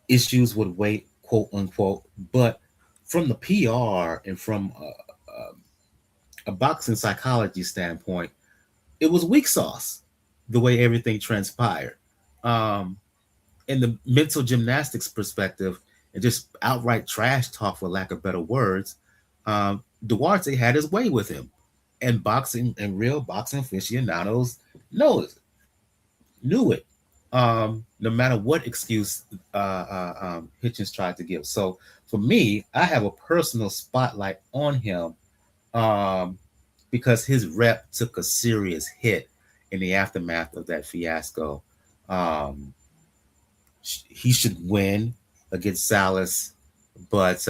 issues with weight, quote unquote, but from the PR and from a boxing psychology standpoint, it was weak sauce. The way everything transpired, in the mental gymnastics perspective, and just outright trash talk, for lack of better words, Duarte had his way with him, and boxing and real boxing aficionados knew it. No matter what excuse Hitchins tried to give. So for me, I have a personal spotlight on him because his rep took a serious hit in the aftermath of that fiasco. He should win against Salas, but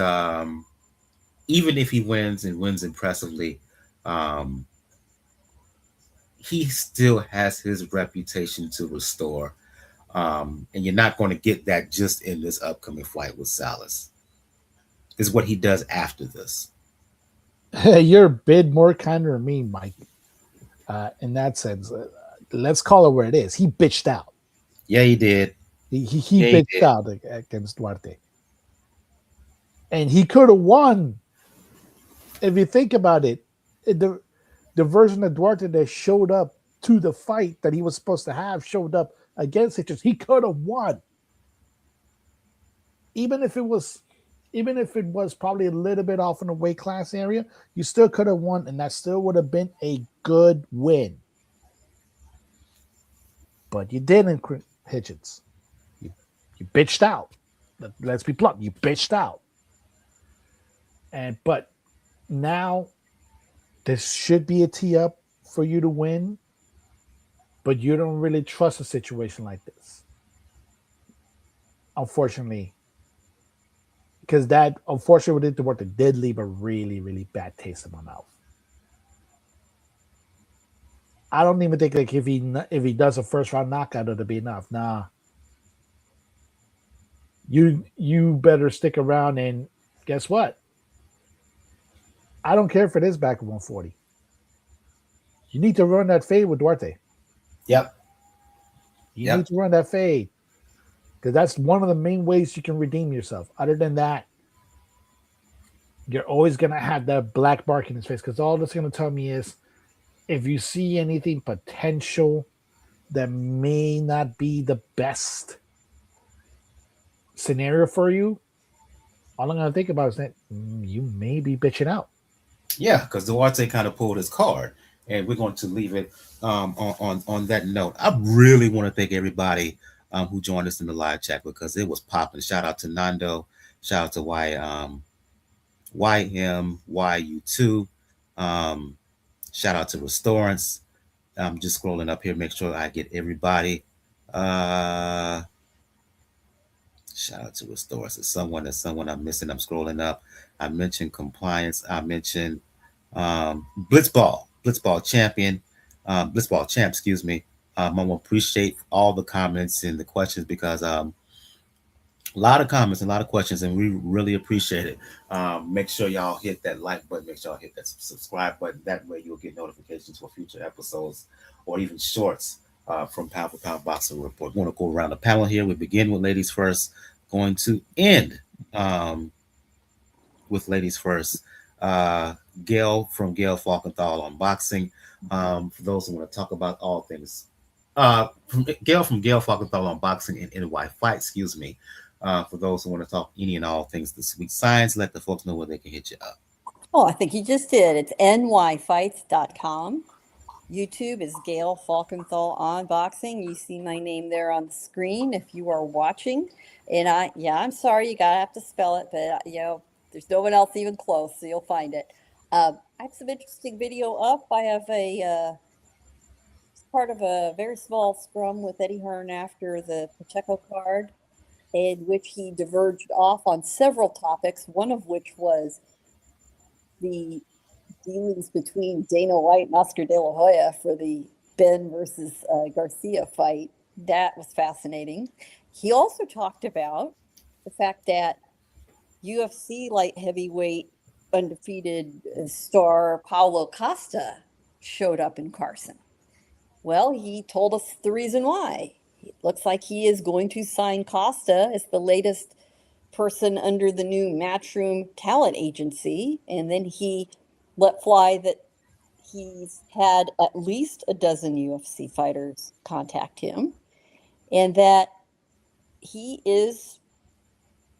even if he wins and wins impressively, he still has his reputation to restore. And you're not going to get that just in this upcoming fight with Salas. Is what he does after this. You're a bit more kinder than me, Mike. In that sense, let's call it where it is. He bitched out. Yeah, he did. He bitched out against Duarte, and he could have won. If you think about it, the version of Duarte that showed up to the fight that he was supposed to have showed up against Hitchins, he could have won. Even if it was probably a little bit off in the weight class area, you still could have won, and that still would have been a good win. But you didn't, Hitchins. You bitched out. Let's be blunt. You bitched out. But now this should be a tee up for you to win, but you don't really trust a situation like this. Unfortunately, because that unfortunately didn't work. It did leave a really, really bad taste in my mouth. I don't even think like if he does a first round knockout, it'll be enough. Nah, you better stick around, and guess what? I don't care if it is back at 140. You need to run that fade with Duarte. Yep. You need to run that fade because that's one of the main ways you can redeem yourself. Other than that, you're always gonna have that black mark in his face because all that's gonna tell me is if you see anything potential that may not be the best scenario for you, all I'm going to think about is that you may be bitching out. Yeah, because Duarte kind of pulled his card, and we're going to leave it on that note. I really want to thank everybody who joined us in the live chat because it was popping. Shout out to Nando. Shout out to YMYU2. Shout out to Restorance. I'm just scrolling up here, make sure I get everybody. Shout out to Restorance. It's someone I'm missing. I'm scrolling up. I mentioned Compliance. I mentioned Blitzball champion, Blitzball champ, excuse me. I want to appreciate all the comments and the questions because a lot of comments, a lot of questions, and we really appreciate it. Make sure y'all hit that like button. Make sure y'all hit that subscribe button. That way you'll get notifications for future episodes or even shorts from Pound for Pound Boxing Report. We want to go around the panel here. We begin with ladies first. Going to end with ladies first. Gail from Gail Falkenthal on boxing. For those who want to talk about all things. From Gail Falkenthal on boxing and NY Fight, excuse me. For those who want to talk any and all things the sweet science, let the folks know where they can hit you up. Oh, I think you just did. It's nyfights.com. YouTube is Gail Falkenthal on boxing. You see my name there on the screen if you are watching. And I'm sorry, you gotta have to spell it, but there's no one else even close, so you'll find it. I have some interesting video up. I have part of a very small scrum with Eddie Hearn after the Pacheco card, in which he diverged off on several topics, one of which was the dealings between Dana White and Oscar De La Hoya for the Benn versus Garcia fight. That was fascinating. He also talked about the fact that UFC light heavyweight undefeated star Paulo Costa showed up in Carson. Well, he told us the reason why. It looks like he is going to sign Costa as the latest person under the new Matchroom talent agency. And then he let fly that he's had at least a dozen UFC fighters contact him and that he is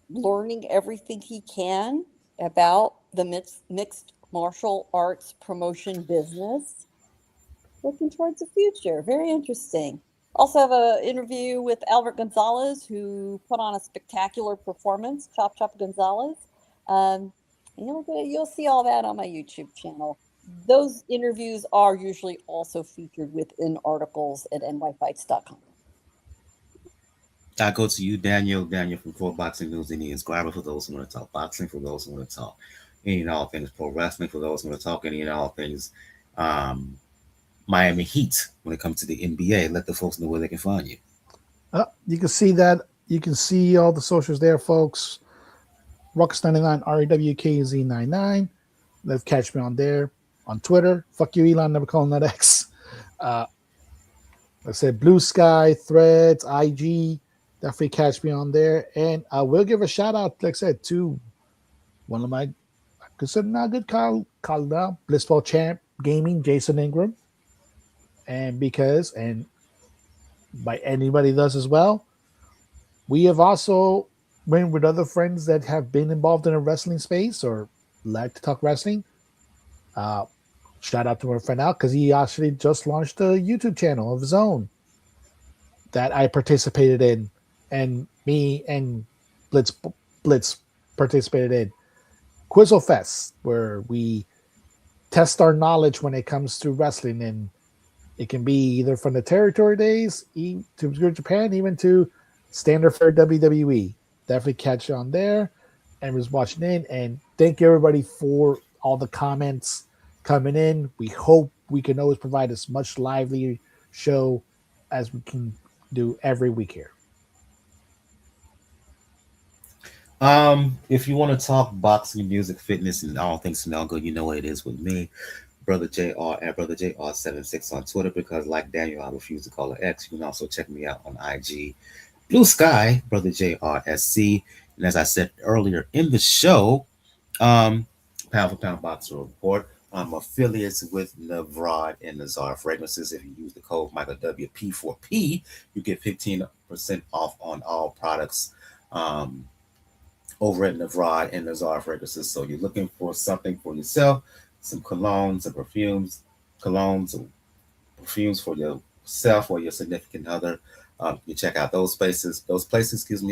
learning everything he can about the mixed martial arts promotion business, looking towards the future. Very interesting. Also have an interview with Albert Gonzalez, who put on a spectacular performance, Chop Gonzalez. You'll see all that on my YouTube channel. Those interviews are usually also featured within articles at nyfights.com. I go to you, Daniel from Pro Boxing News Indians Grabber, for those who want to talk boxing, for those who want to talk any and all things pro wrestling, for those who want to talk any and all things Miami Heat when it comes to the NBA. Let the folks know where they can find you. You can see that. You can see all the socials there, folks. Ruckus99, RAWKZ99. Let's catch me on there. On Twitter. Fuck you, Elon. Never calling that X. I said Blue Sky, Threads, IG. Definitely catch me on there. And I will give a shout out, like I said, to one of my considered not good call now, Blissful Champ Gaming, Jason Ingram. And by anybody does as well, we have also been with other friends that have been involved in a wrestling space or like to talk wrestling. Shout out to our friend Al because he actually just launched a YouTube channel of his own that I participated in, and me and Blitz participated in Quizzle Fest, where we test our knowledge when it comes to wrestling, and it can be either from the territory days to Japan, even to standard fare WWE. Definitely catch you on there. everyone's watching in, and thank you everybody for all the comments coming in. We hope we can always provide as much lively show as we can do every week here. If you want to talk boxing, music, fitness, and all things Snelgo, you know what it is with me, Brother JR at Brother JR76 on Twitter, because like Daniel, I refuse to call it X. You can also check me out on IG, Blue Sky, Brother JRSC. And as I said earlier in the show, Pound for Pound Boxer Report, affiliates with Navrod and Nazar Fragrances. If you use the code Michael WP4P, you get 15% off on all products. Over at Navrod and Nazar Fragrances. So you're looking for something for yourself, some colognes and perfumes, colognes and perfumes for yourself or your significant other. You check out those places.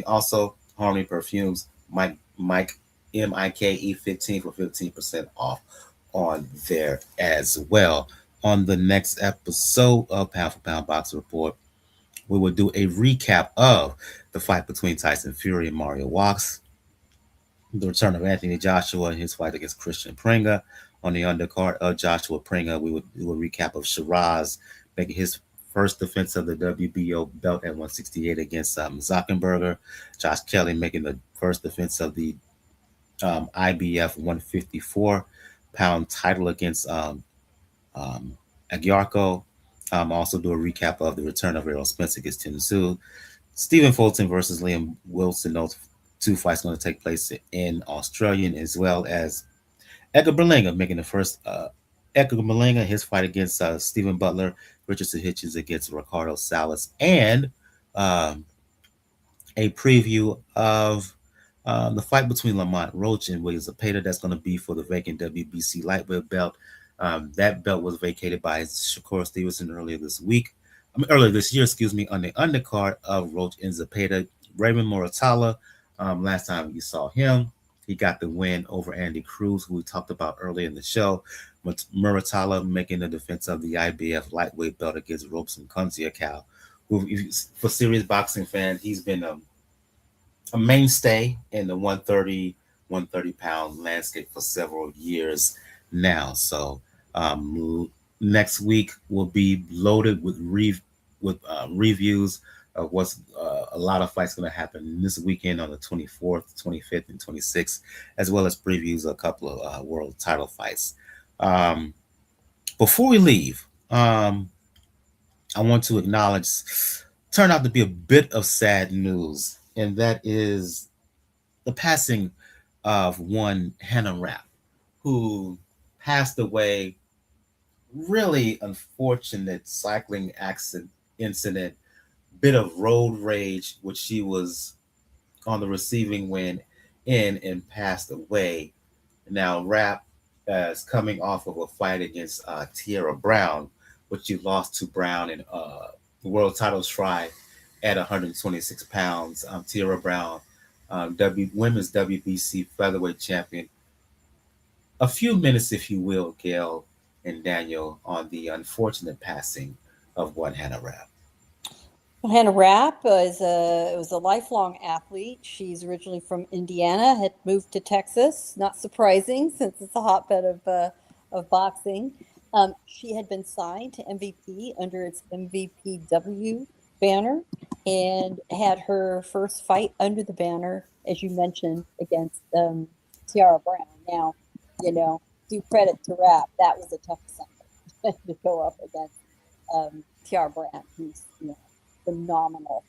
Also, Harmony Perfumes, Mike MIKE15 for 15% off on there as well. On the next episode of Pound for Pound Boxer Report, we will do a recap of the fight between Tyson Fury and Mariusz Wach, the return of Anthony Joshua and his fight against Kristian Prenga. On the undercard of Joshua Prenga, we would do a recap of Sheeraz making his first defense of the WBO belt at 168 against Zachenhuber. Josh Kelly making the first defense of the IBF 154-pound title against Agyarko. Also do a recap of the return of Errol Spence against Tszyu. Stephen Fulton versus Liam Wilson. Those two fights going to take place in Australia, as well as Edgar Berlanga making the first Edgar Berlanga, his fight against Stephen Butler, Richardson Hitchins against Ricardo Salas, and a preview of the fight between Lamont Roach and William Zapata that's going to be for the vacant WBC lightweight belt. That belt was vacated by Shakur Stevenson earlier this year, on the undercard of Roach and Zapata. Raymond Muratalla, last time you saw him, he got the win over Andy Cruz, who we talked about earlier in the show. Muratalla making the defense of the IBF lightweight belt against Robson Conceição, who, for serious boxing fans, he's been a mainstay in the 130-pound landscape for several years now. So next week will be loaded with reviews of what's a lot of fights going to happen this weekend on the 24th, 25th, and 26th, as well as previews of a couple of world title fights. Before we leave, I want to acknowledge, turned out to be a bit of sad news, and that is the passing of one Hannah Rapp, who passed away. Really unfortunate cycling accident incident, bit of road rage, which she was on the receiving end and passed away. Now Rapp is coming off of a fight against Tierra Brown, which she lost to Brown in the world title try at 126 pounds. Tierra Brown, women's WBC featherweight champion. A few minutes, if you will, Gail and Daniel, on the unfortunate passing of one Hannah Rapp. Well, Hannah Rapp was a lifelong athlete. She's originally from Indiana, had moved to Texas. Not surprising, since it's a hotbed of boxing. She had been signed to MVP under its MVPW banner, and had her first fight under the banner, as you mentioned, against Tierra Brown. Now, due credit to Rapp, that was a tough assignment to go up against Tierra Brown, who's phenomenal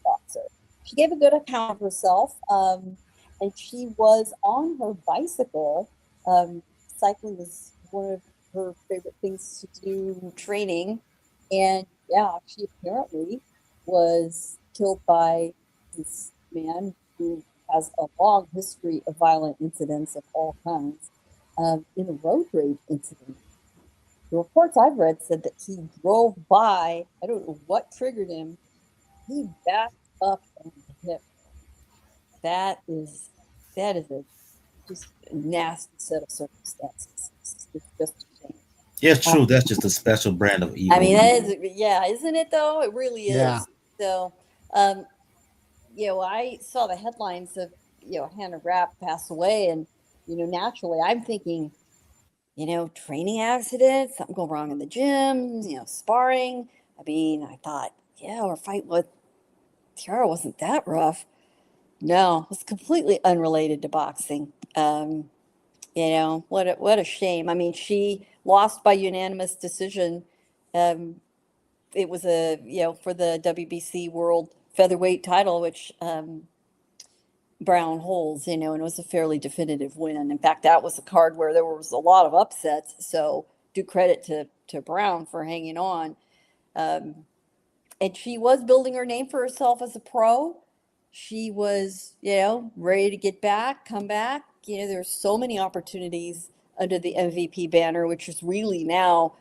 boxer. She gave a good account of herself, and she was on her bicycle. Cycling was one of her favorite things to do, training, and she apparently was killed by this man who has a long history of violent incidents of all kinds, in a road rage incident. The reports I've read said that he drove by. I don't know what triggered him. He backed up and hit. That is a just a nasty set of circumstances. It's just a shame. Yeah, it's true. That's just a special brand of evil. I mean, that is, isn't it though? It really is. Yeah. So, I saw the headlines of Hannah Rapp pass away, and naturally I'm thinking, training accident, something go wrong in the gym, sparring. I mean, I thought, yeah, her fight with Tiara wasn't that rough. No, it was completely unrelated to boxing. What a shame. I mean, she lost by unanimous decision. Um, it was for the WBC World Featherweight title, which Brown holds, and it was a fairly definitive win. In fact, that was a card where there was a lot of upsets. So do credit to Brown for hanging on. Um, and she was building her name for herself as a pro. She was, ready to get back, come back. There's so many opportunities under the MVP banner, which is really now,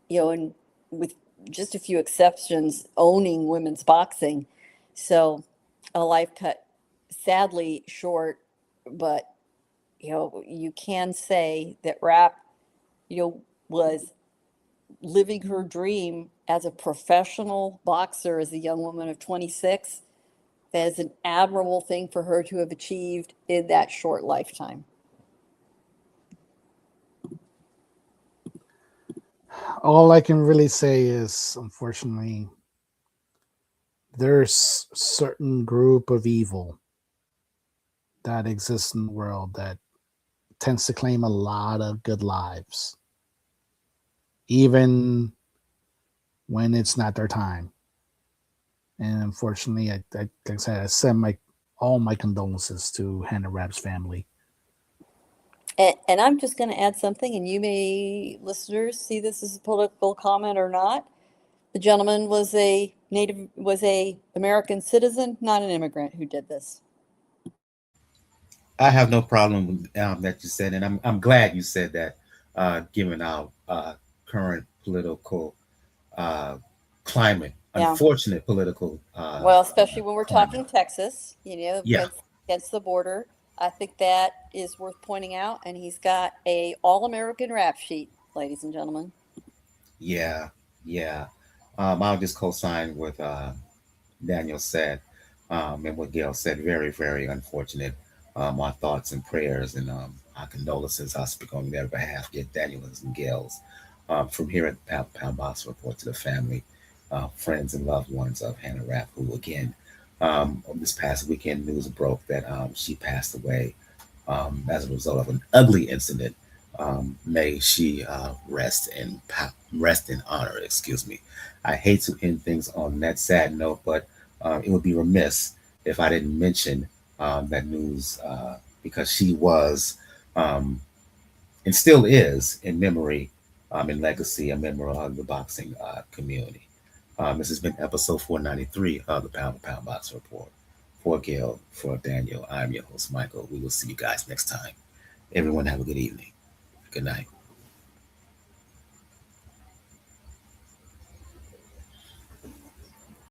and with just a few exceptions, owning women's boxing. So a life cut sadly short, but you can say that Rapp, was living her dream as a professional boxer as a young woman of 26. That is an admirable thing for her to have achieved in that short lifetime. All I can really say is, unfortunately, there's certain group of evil that exists in the world that tends to claim a lot of good lives, even when it's not their time. And unfortunately, like I said, I send all my condolences to Hannah Rapp's family. And I'm just going to add something, and you may, listeners, see this as a political comment or not. The gentleman was a American citizen, not an immigrant, who did this. I have no problem with that you said, and I'm glad you said that, given our current political climate, Yeah. unfortunate political. Well, especially when we're climate. talking Texas, Yeah. against the border. I think that is worth pointing out, and he's got a all-American rap sheet, ladies and gentlemen. Yeah, yeah. I'll just co-sign with Daniel said, and what Gail said. Very, very unfortunate. Our thoughts and prayers and our condolences. I speak on their behalf. Get Daniel's and Gail's from here at Pound Box Report to the family, friends and loved ones of Hannah Rapp, who again, this past weekend news broke that she passed away as a result of an ugly incident. May she rest in honor. Excuse me. I hate to end things on that sad note, but it would be remiss if I didn't mention that news because she was and still is in memory, in legacy, a member of the boxing community. This has been episode 493 of the Pound to Pound Box Report. For Gail, for Daniel, I'm your host, Michael. We will see you guys next time. Everyone have a good evening. Good night.